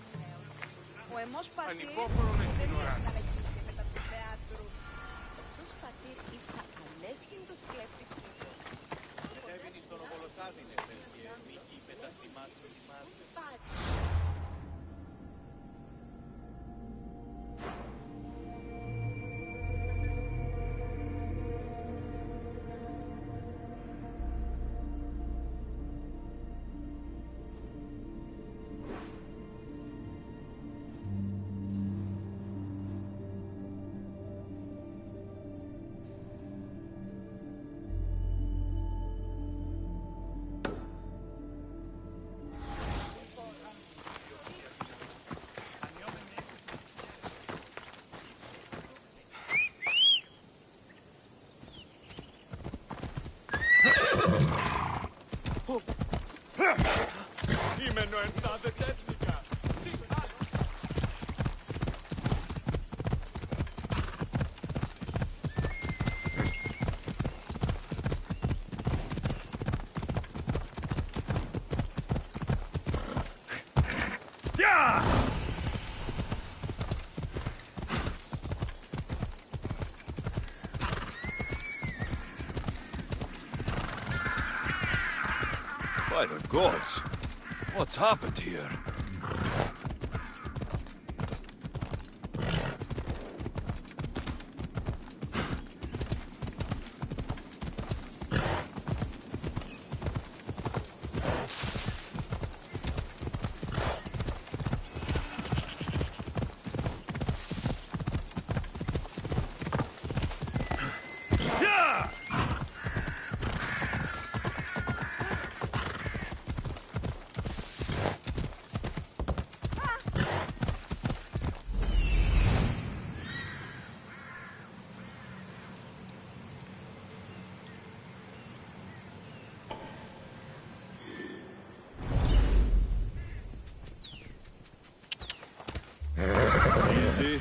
By the gods! What's happened here? Easy.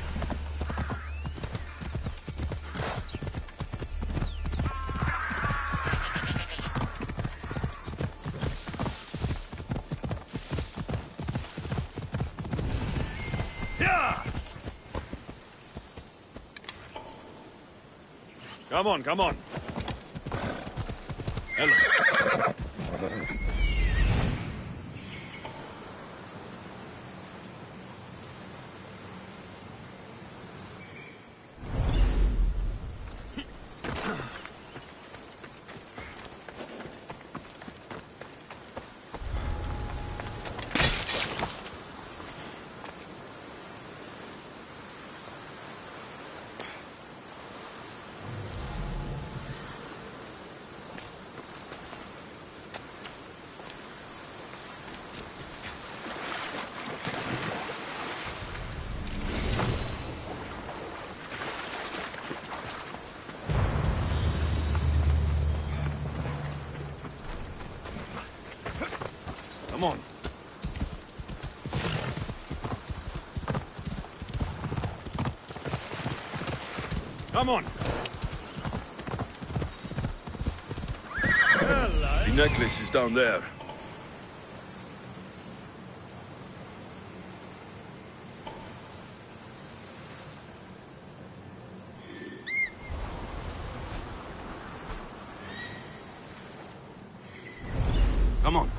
Yeah! Come on, come on. Hello. Come on. Come on. The necklace is down there. Come on.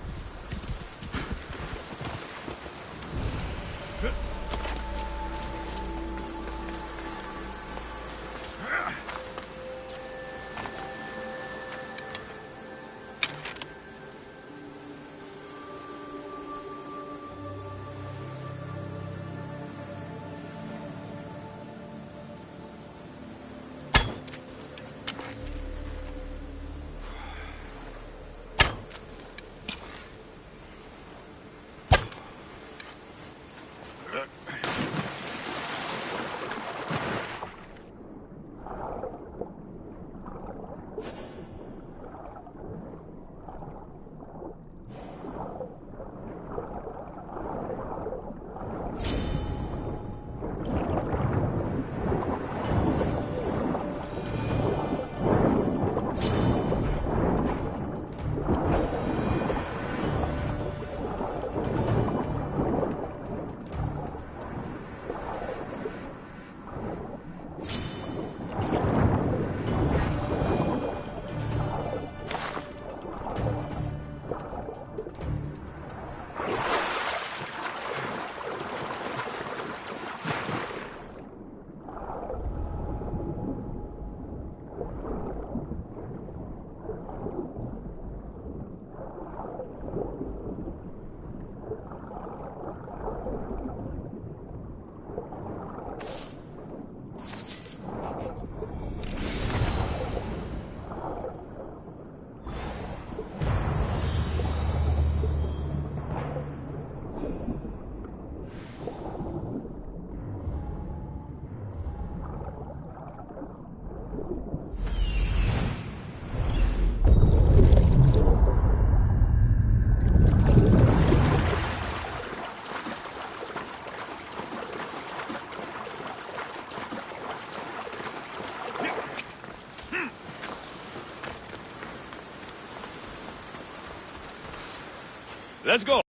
Let's go.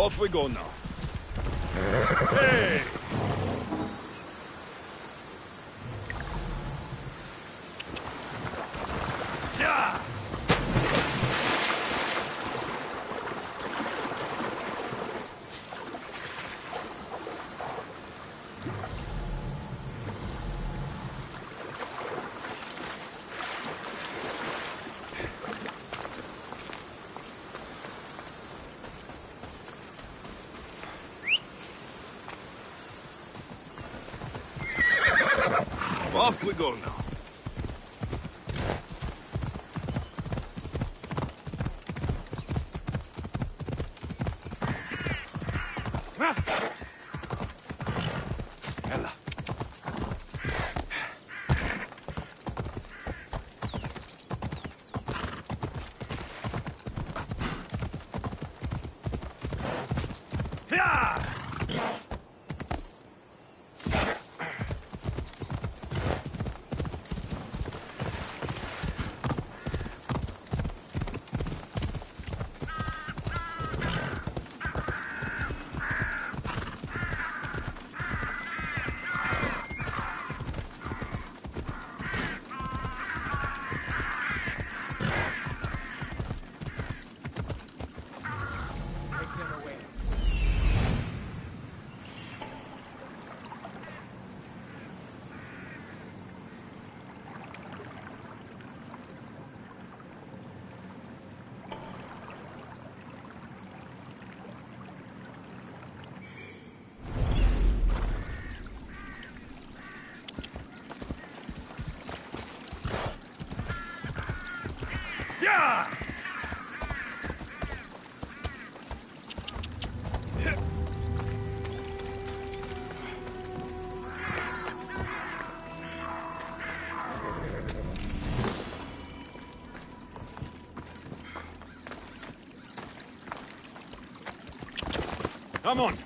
Off we go now. Hey! Yeah! Off we go now. Ella. Yeah! Yeah! Come on.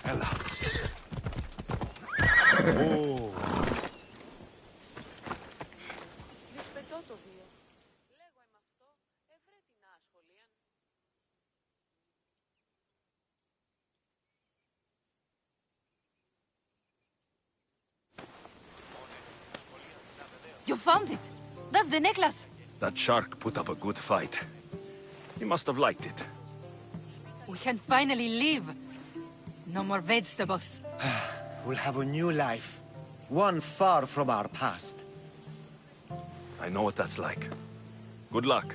Ella. Oh. Δυσπετώ το βίο. Λέγω με αυτό, ευρέ την άσχολη. You found it! That's the necklace! That shark put up a good fight. He must have liked it. We can finally leave. No more vegetables. We'll have a new life. One far from our past. I know what that's like. Good luck.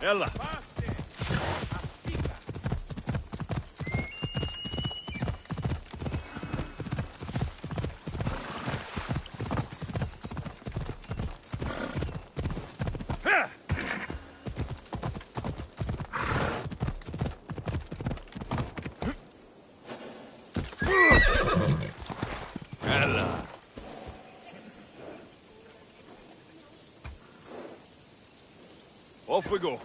Ella. Off we go.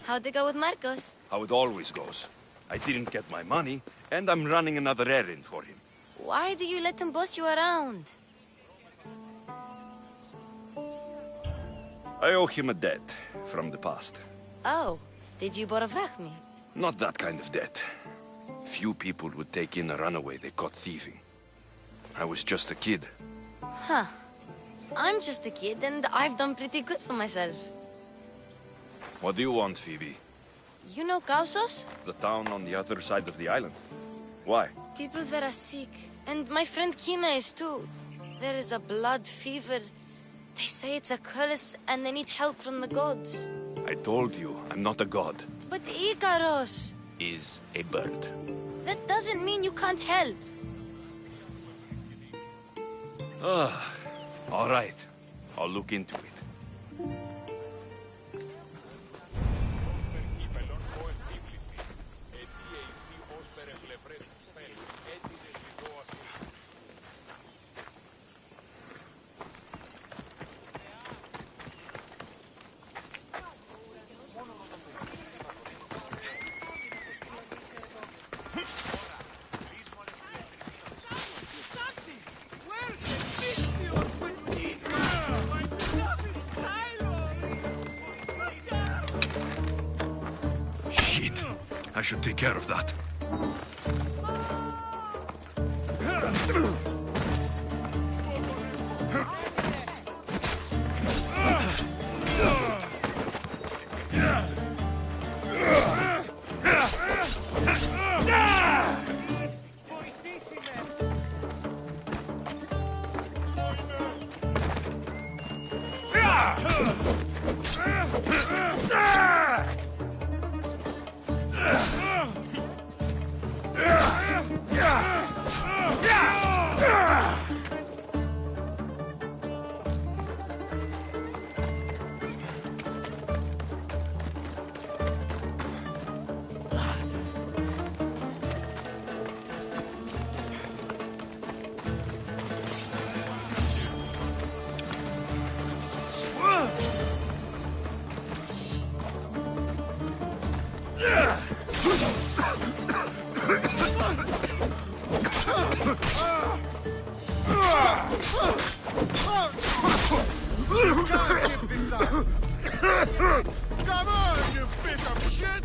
How'd it go with Marcos? How it always goes. I didn't get my money, and I'm running another errand for him. Why do you let him boss you around? I owe him a debt from the past. Oh, did you borrow me? Not that kind of debt. Few people would take in a runaway they caught thieving. I was just a kid. Huh. I'm just a kid, and I've done pretty good for myself. What do you want, Phoebe? You know Kausos? The town on the other side of the island. Why? People there are sick, and my friend Kina is too. There is a blood fever. They say it's a curse, and they need help from the gods. I told you, I'm not a god. But Ikaros Is a bird. that doesn't mean you can't help. All right. I'll look into it. Shit. I should take care of that. Come on, you piece of shit!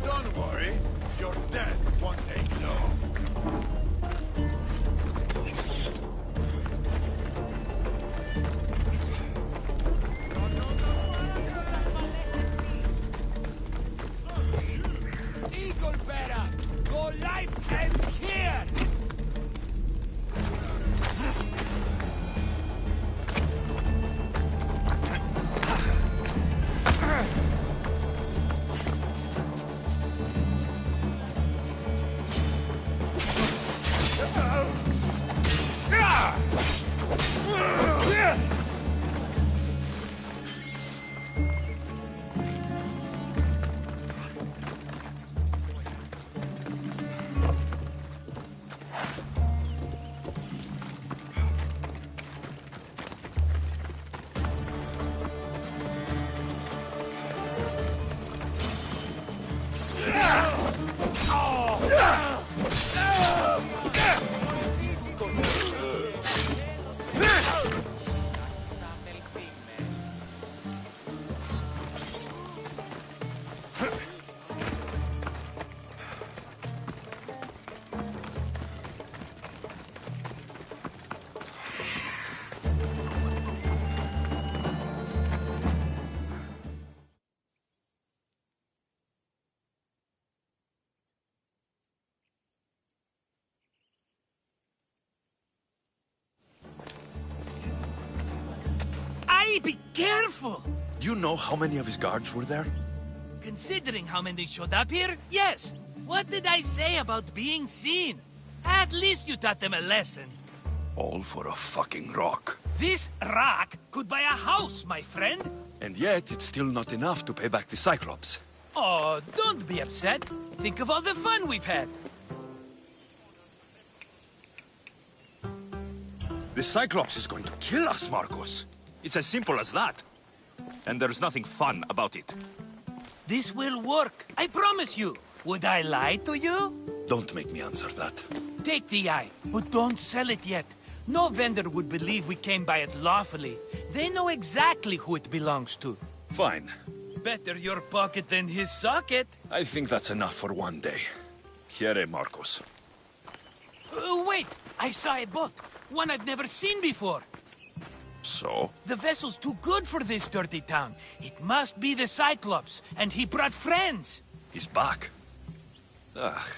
Don't worry, your death won't take long. Hey, be careful! Do you know how many of his guards were there? Considering how many showed up here, yes. What did I say about being seen? At least you taught them a lesson. All for a fucking rock. This rock could buy a house, my friend. And yet, it's still not enough to pay back the Cyclops. Oh, don't be upset. Think of all the fun we've had. The Cyclops is going to kill us, Marcos. It's as simple as that. And there's nothing fun about it. This will work, I promise you. Would I lie to you? Don't make me answer that. Take the eye, but don't sell it yet. No vendor would believe we came by it lawfully. They know exactly who it belongs to. Fine. Better your pocket than his socket. I think that's enough for one day. Here, Marcos. Wait! I saw a boat. One I've never seen before. So? The vessel's too good for this dirty town. It must be the Cyclops, and he brought friends. He's back. Ugh.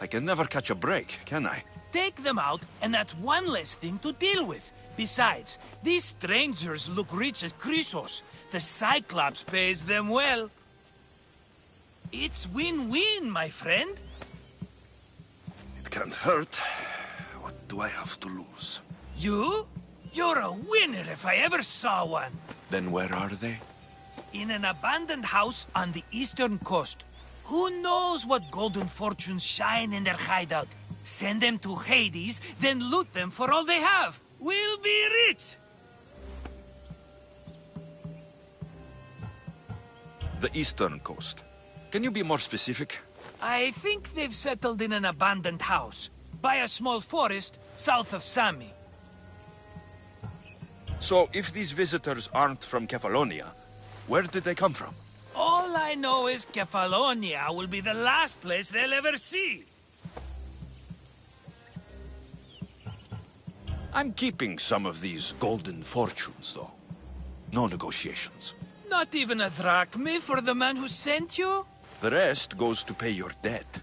I can never catch a break, can I? Take them out, and that's one less thing to deal with. Besides, these strangers look rich as Chrysos. The Cyclops pays them well. It's win-win, my friend. It can't hurt. What do I have to lose? You? You're a winner if I ever saw one. Then where are they? In an abandoned house on the eastern coast. Who knows what golden fortunes shine in their hideout? Send them to Hades, then loot them for all they have. We'll be rich! The eastern coast. Can you be more specific? I think they've settled in an abandoned house, by a small forest south of Sami. So, if these visitors aren't from Kefalonia, where did they come from? All I know is Kefalonia will be the last place they'll ever see. I'm keeping some of these golden fortunes, though. No negotiations. Not even a drachme for the man who sent you? The rest goes to pay your debt.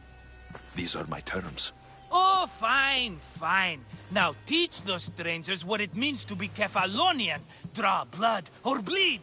These are my terms. Oh, fine, fine. Now teach those strangers what it means to be Kefalonian. Draw blood or bleed.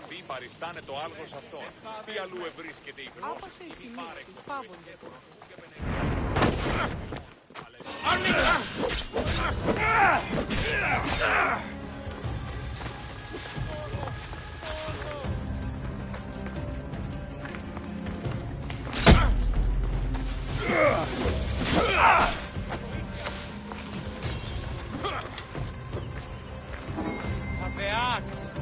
Ποιοι παριστάνε το άλγος αυτό. Ποιοι αλλού ευρίσκεται η γνώση. Άπασε οι συνήθειες πάβονται. gods!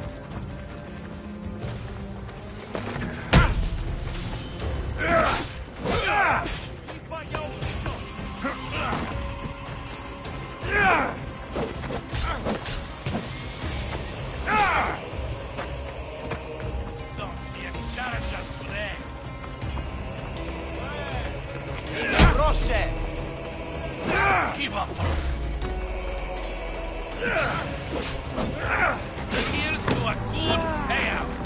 Give up. Here's to a good payout.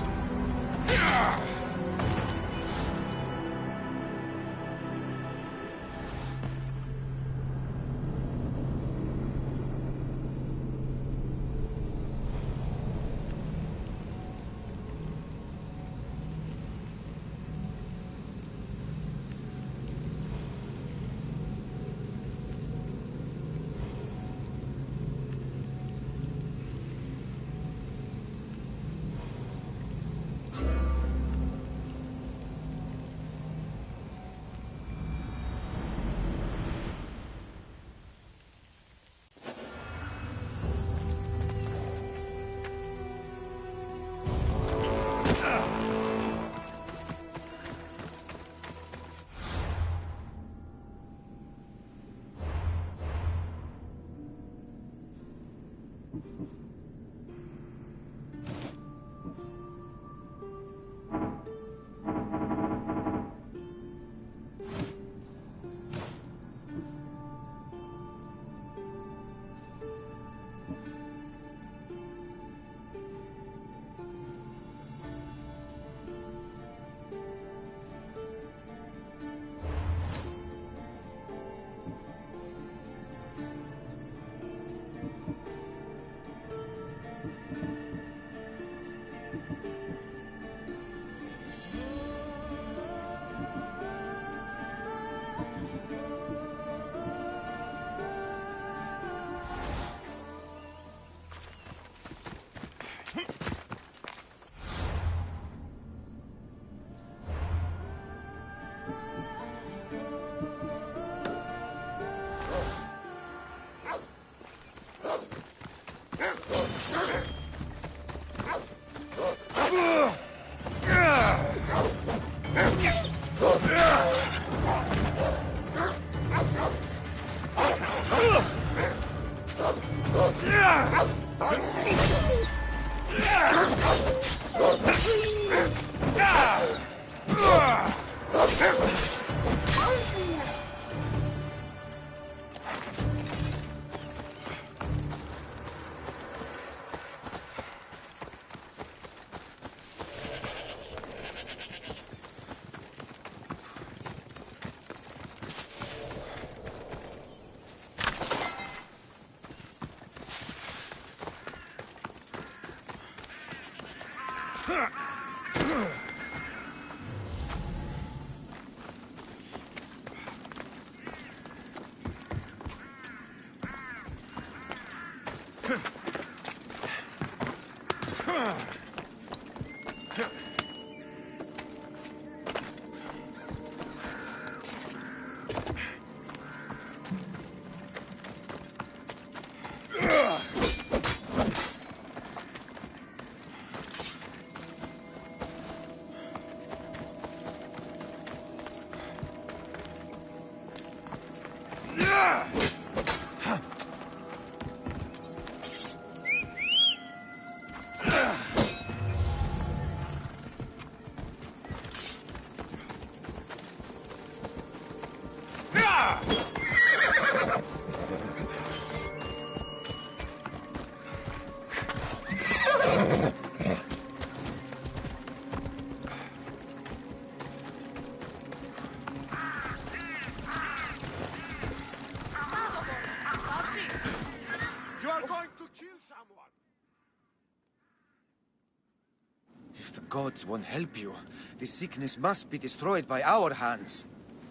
Gods won't help you. This sickness must be destroyed by our hands.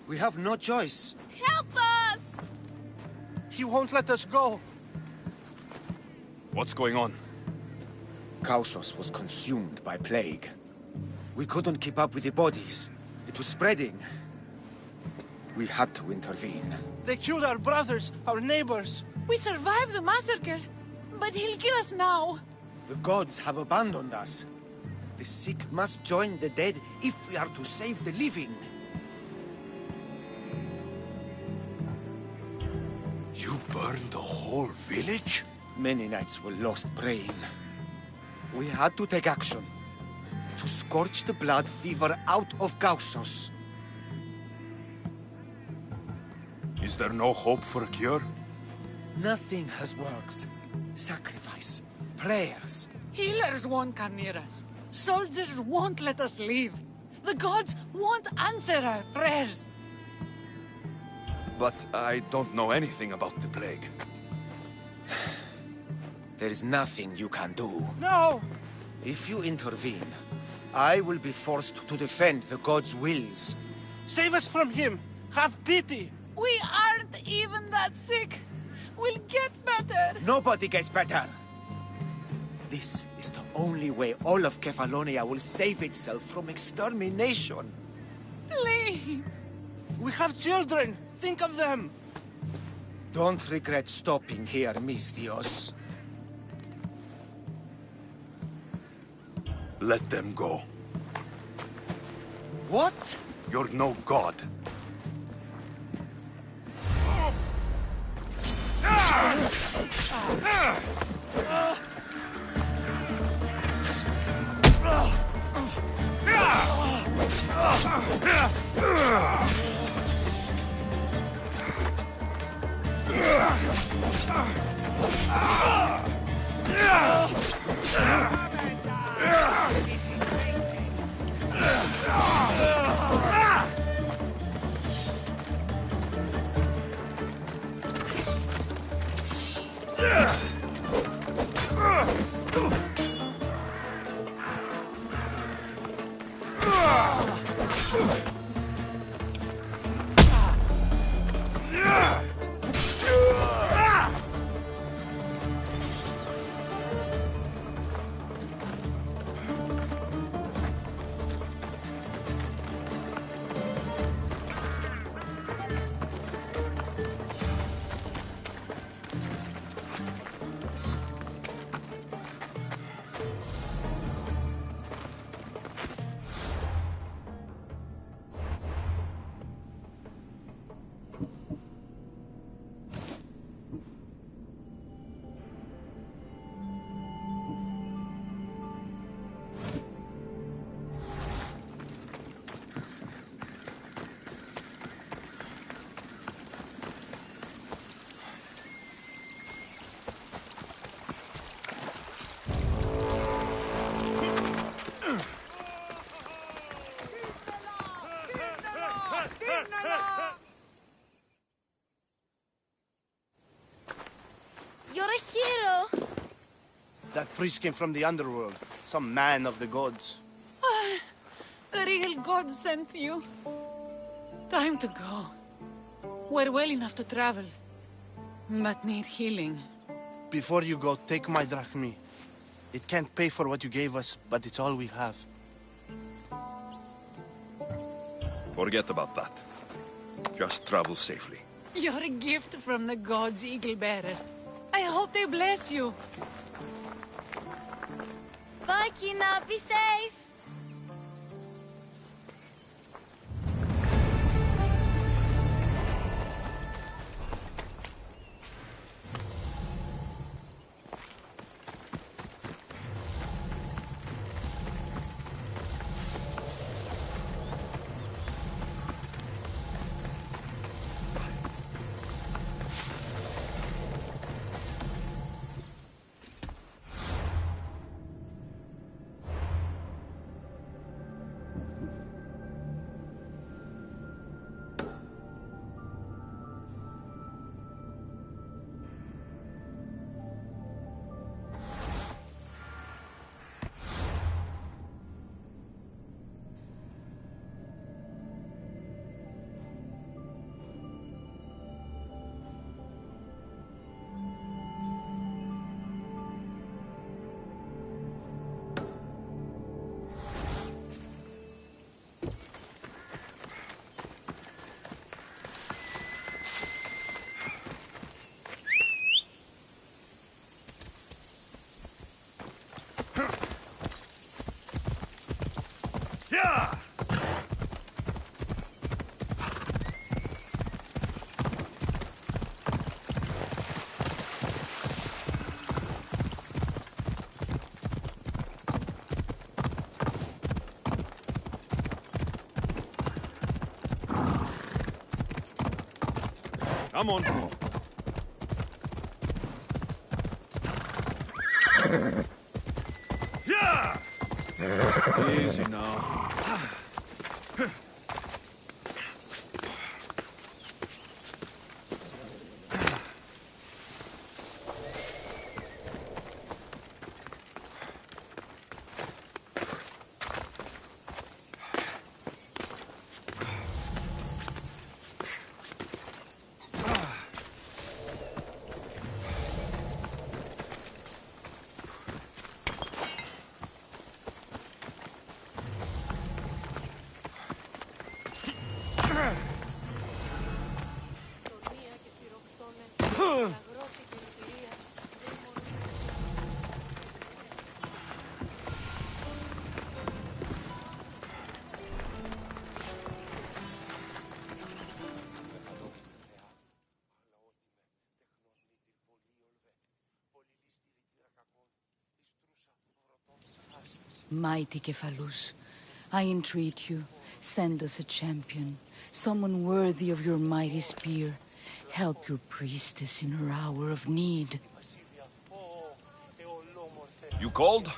We have no choice. Help us! He won't let us go. What's going on? Kausos was consumed by plague. We couldn't keep up with the bodies. It was spreading. We had to intervene. They killed our brothers, our neighbors. We survived the massacre, but he'll kill us now. The gods have abandoned us. The sick must join the dead if we are to save the living. You burned the whole village? Many nights were lost praying. We had to take action. To scorch the blood fever out of Gaussos. Is there no hope for a cure? Nothing has worked. Sacrifice, prayers. Healers won't come near us. Soldiers won't let us leave. The gods won't answer our prayers. But I don't know anything about the plague. There is nothing you can do. No! If you intervene, I will be forced to defend the gods' wills. Save us from him! Have pity! We aren't even that sick. We'll get better. Nobody gets better. This is the only way all of Kefalonia will save itself from extermination. Please. We have children. Think of them. Don't regret stopping here, Mistios. Let them go. What? You're no god. You're a hero! That priest came from the underworld. Some man of the gods. The real god sent you. Time to go. We're well enough to travel, but need healing. Before you go, take my drachmi. It can't pay for what you gave us, but it's all we have. Forget about that. Just travel safely. You're a gift from the gods, Eagle Bearer. I hope they bless you. Bye, Kina. Be safe. Come on. Yeah! Easy now. Mighty Kephalus, I entreat you, send us a champion, someone worthy of your mighty spear. Help your priestess in her hour of need. You called?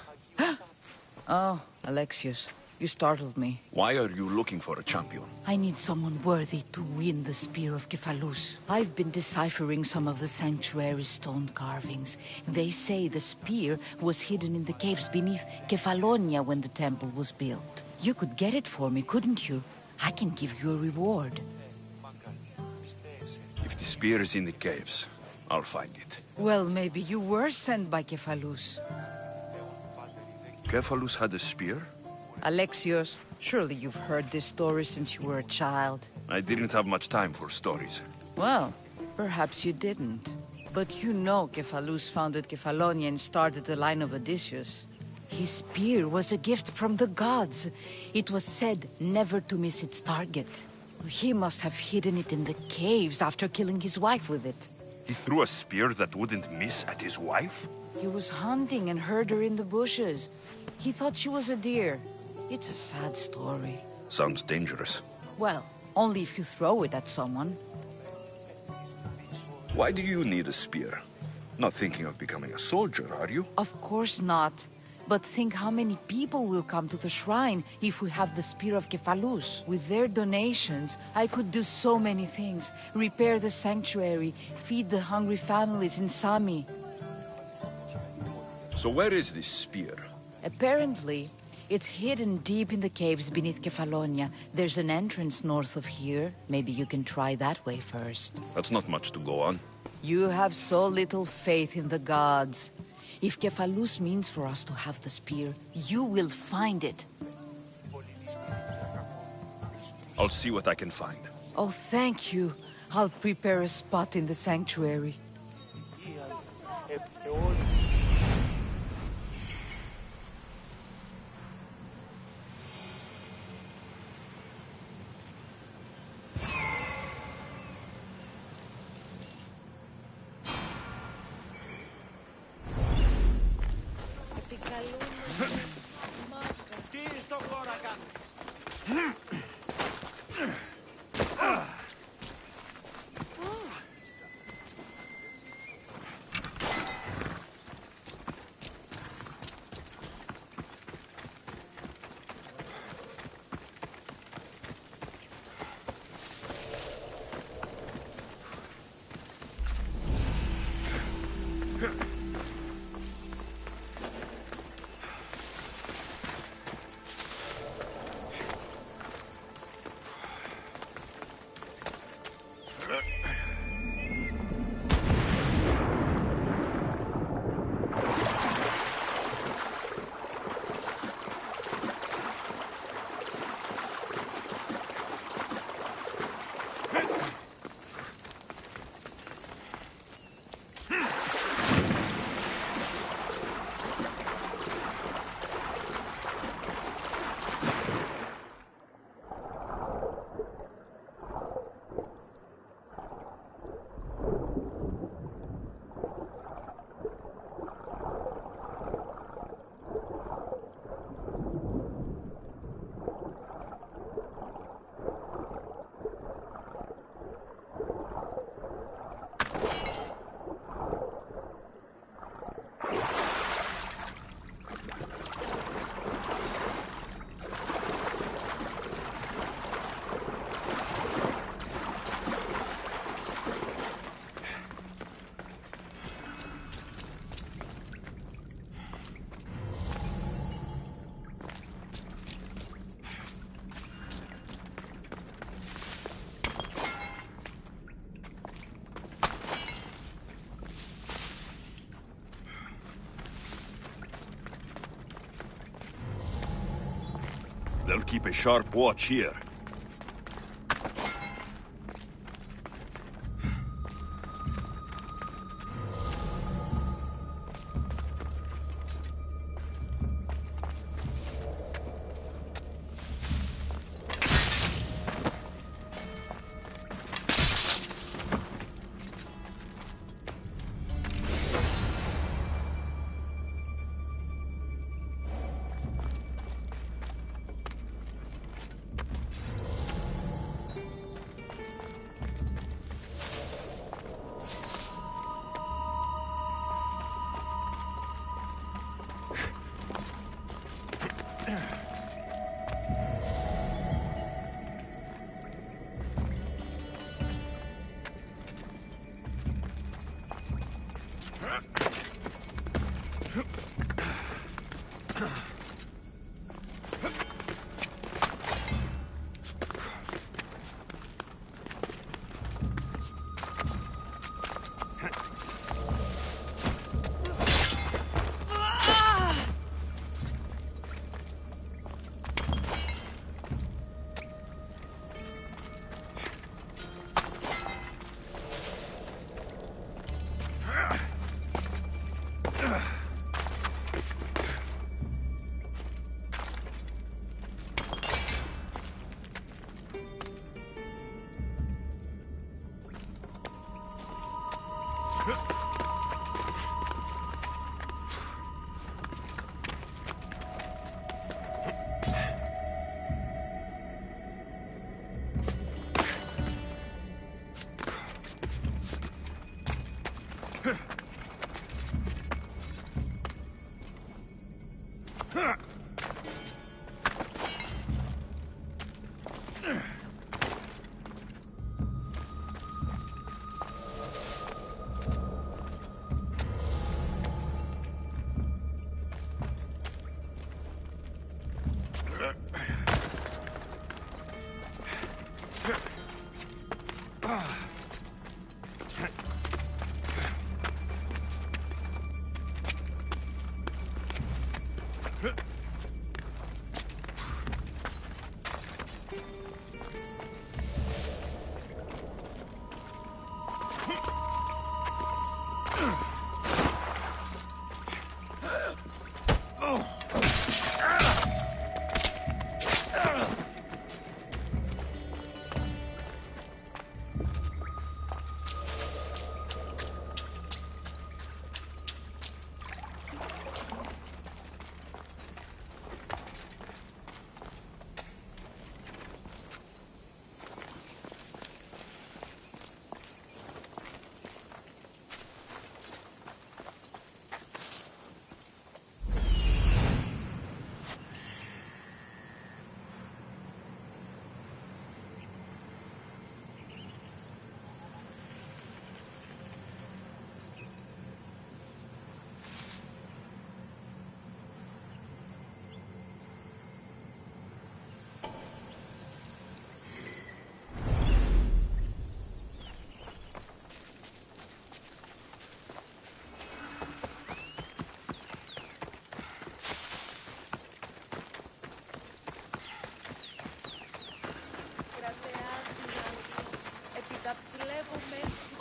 Oh, Alexios, you startled me. Why are you looking for a champion? I need someone worthy to win the spear of Kephalus. I've been deciphering some of the sanctuary's stone carvings. They say the spear was hidden in the caves beneath Kefalonia when the temple was built. You could get it for me, couldn't you? I can give you a reward. If the spear is in the caves, I'll find it. Well, maybe you were sent by Kephalus. Kephalus had a spear? Alexios, surely you've heard this story since you were a child. I didn't have much time for stories. Well, perhaps you didn't. But you know Kephalus founded Kefalonia and started the line of Odysseus. His spear was a gift from the gods. It was said never to miss its target. He must have hidden it in the caves after killing his wife with it. He threw a spear that wouldn't miss at his wife? He was hunting and heard her in the bushes. He thought she was a deer. It's a sad story. Sounds dangerous. Well, only if you throw it at someone. Why do you need a spear? Not thinking of becoming a soldier, are you? Of course not. But think how many people will come to the shrine if we have the spear of Kephalus. With their donations, I could do so many things. Repair the sanctuary, feed the hungry families in Sami. So where is this spear? Apparently, it's hidden deep in the caves beneath Kefalonia. There's an entrance north of here. Maybe you can try that way first. That's not much to go on. You have so little faith in the gods. If Kephalus means for us to have the spear, you will find it. I'll see what I can find. Oh, thank you. I'll prepare a spot in the sanctuary. They'll keep a sharp watch here.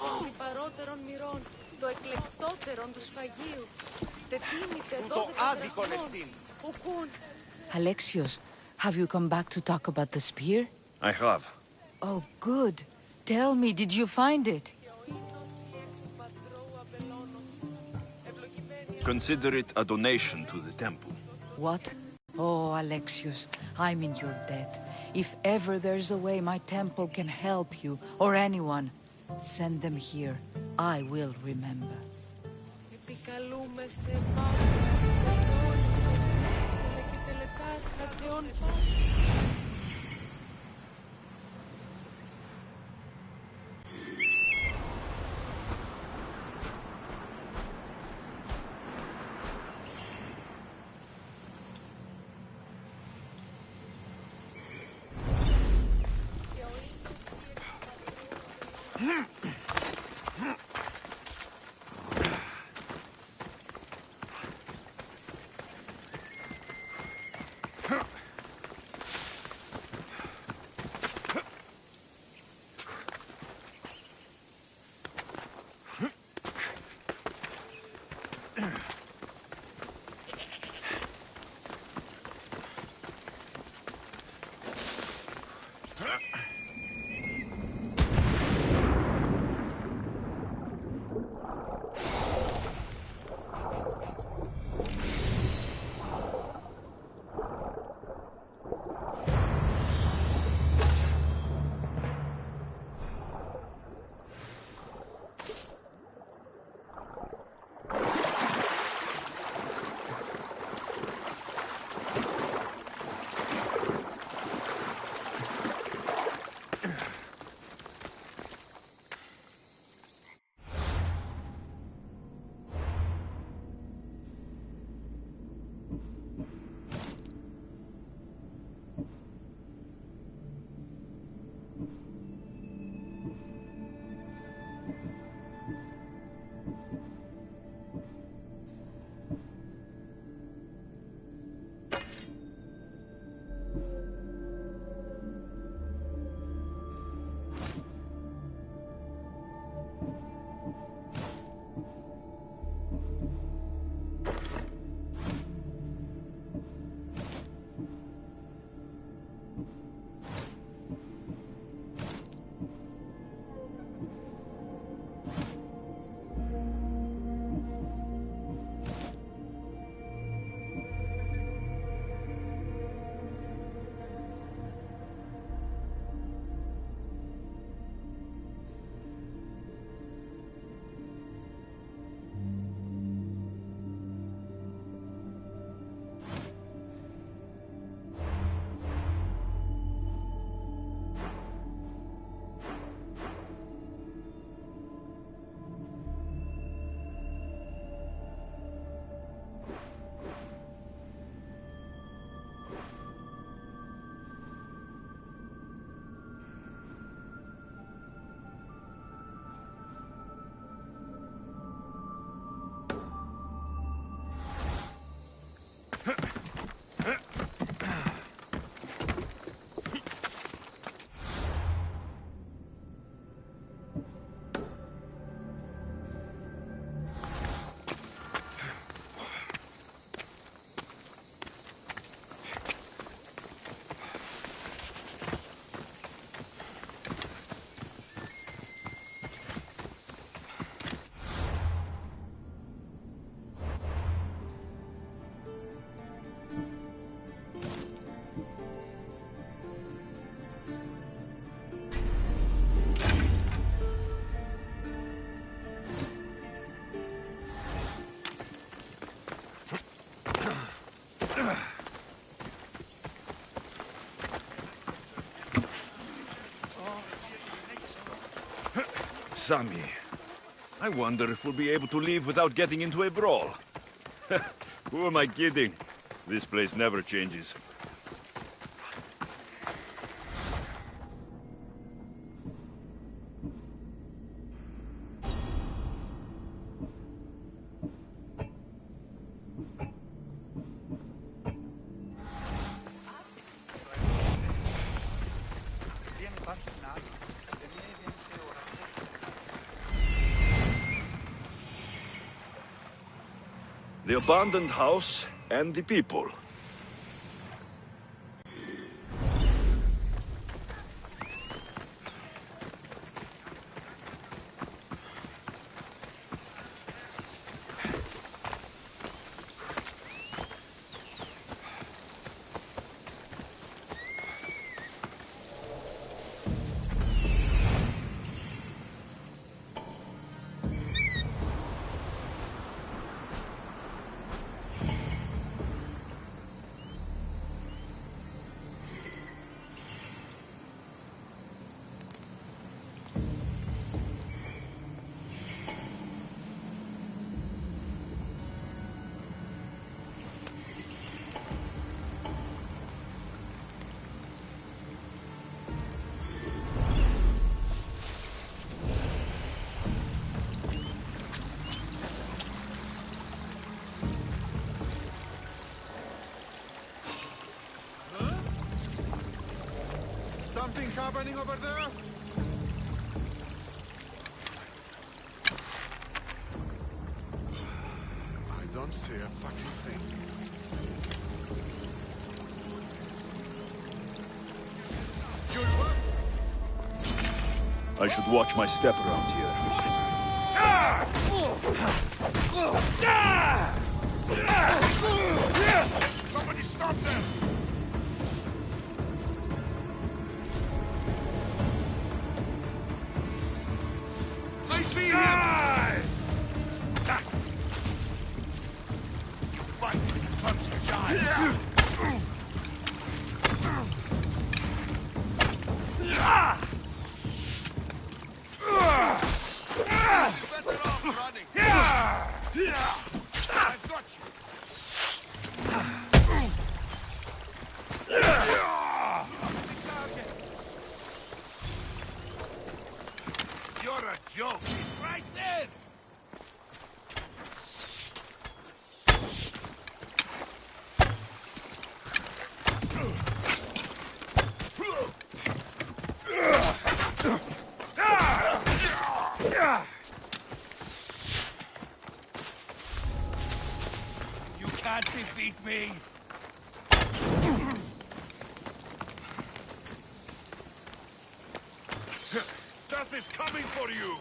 των λιπαρότερων μυρών, το εκλεκτότερον του σφαγίου. Τετίμητε 12 δραχμών. Alexios, have you come back to talk about the spear? I have. Oh, good. Tell me, did you find it? Consider it a donation to the temple. What? Oh, Alexios, I'm in your debt. If ever there's a way my temple can help you, or anyone, send them here. I will remember. Sammy, I wonder if we'll be able to leave without getting into a brawl. Who am I kidding? This place never changes. The abandoned house and the people. Something happening over there? I don't see a fucking thing. I should watch my step around here. Somebody stop them! I see him! You fight like a clumsy giant! I've got you! You're a joke! He's right there! You can't defeat me! Death is coming for you!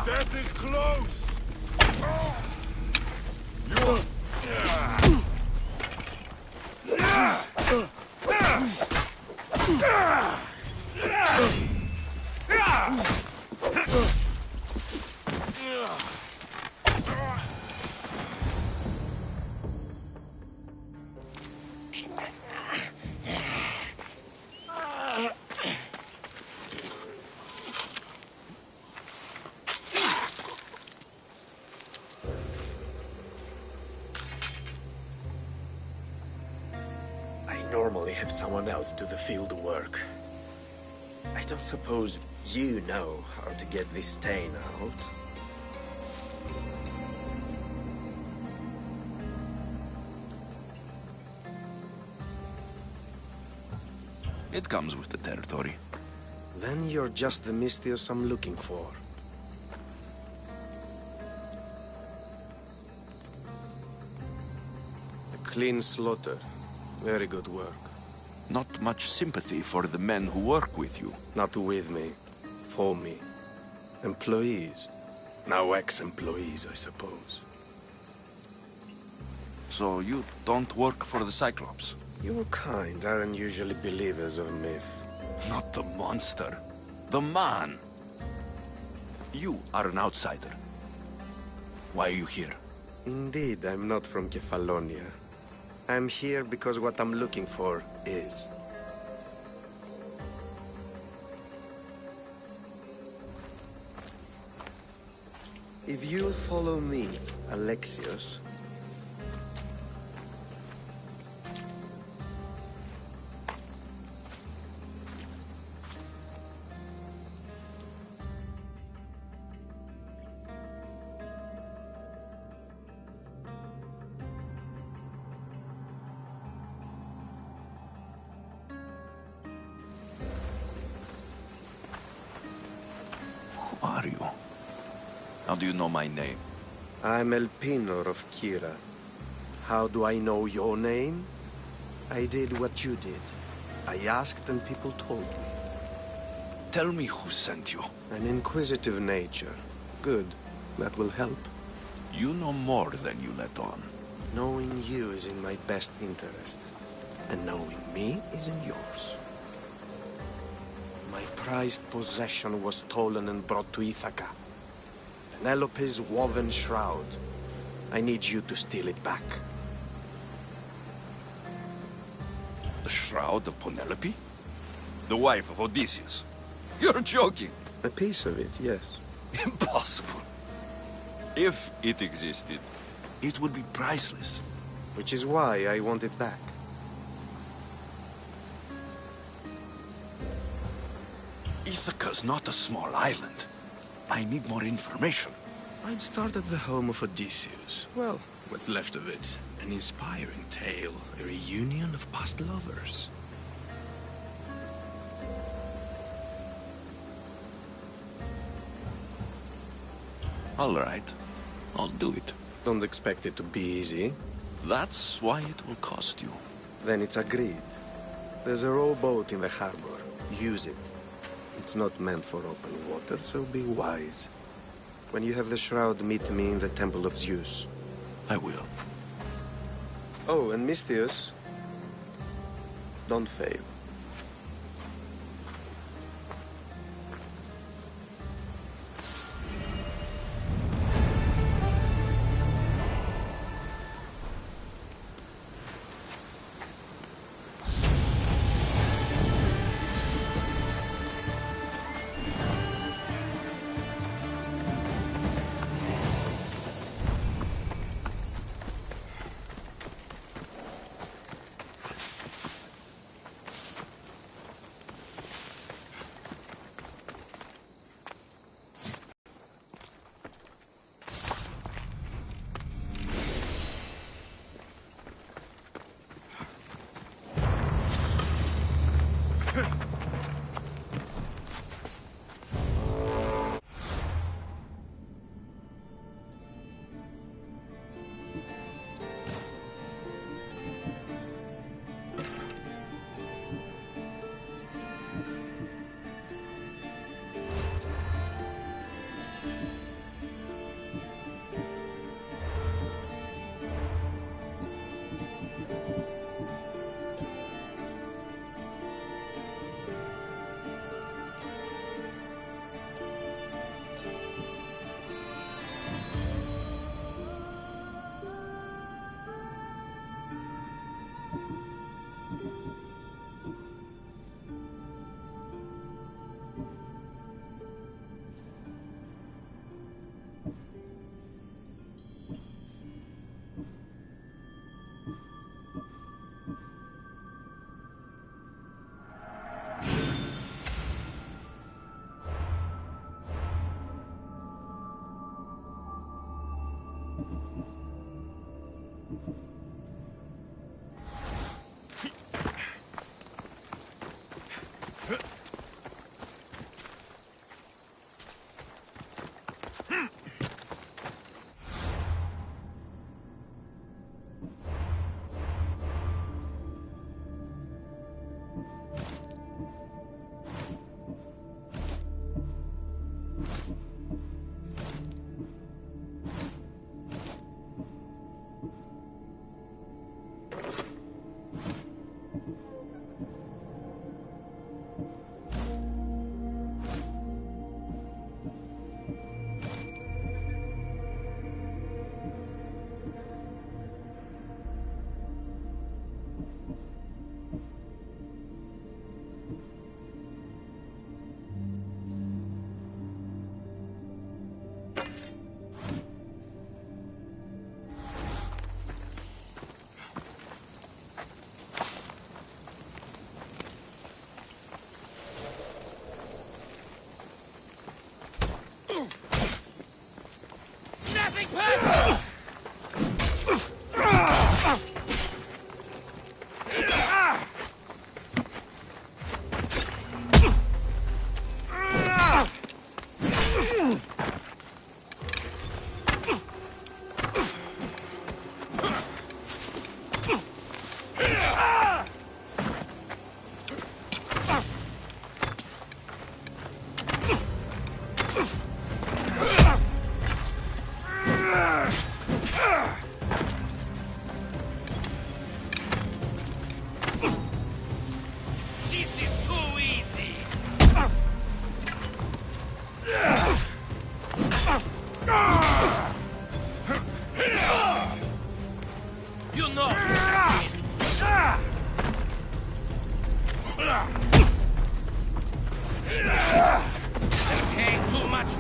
Death is close! Normally have someone else do the field work. I don't suppose you know how to get this stain out. It comes with the territory. Then you're just the Mystios I'm looking for. A clean slaughter. Very good work. Not much sympathy for the men who work with you. Not with me. For me. Employees. Now ex-employees, I suppose. So you don't work for the Cyclops? Your kind aren't usually believers of myth. Not the monster. The man. You are an outsider. Why are you here? Indeed, I'm not from Kefalonia. I'm here because what I'm looking for is. If you'll follow me, Alexios... Who are you? How do you know my name? I'm Elpinor of Kira. How do I know your name? I did what you did. I asked and people told me. Tell me who sent you. An inquisitive nature. Good. That will help. You know more than you let on. Knowing you is in my best interest. And knowing me is in yours. My prized possession was stolen and brought to Ithaca. Penelope's woven shroud. I need you to steal it back. The shroud of Penelope? The wife of Odysseus? You're joking! A piece of it, yes. Impossible. If it existed, it would be priceless. Which is why I want it back. Ithaca's not a small island. I need more information. I'd start at the home of Odysseus. Well, what's left of it. An inspiring tale. A reunion of past lovers. All right. I'll do it. Don't expect it to be easy. That's why it will cost you. Then it's agreed. There's a rowboat in the harbor. Use it. It's not meant for open water, so be wise. When you have the shroud, meet me in the Temple of Zeus. I will. Oh, and Misthios, don't fail.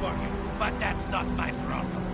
for you, but that's not my problem.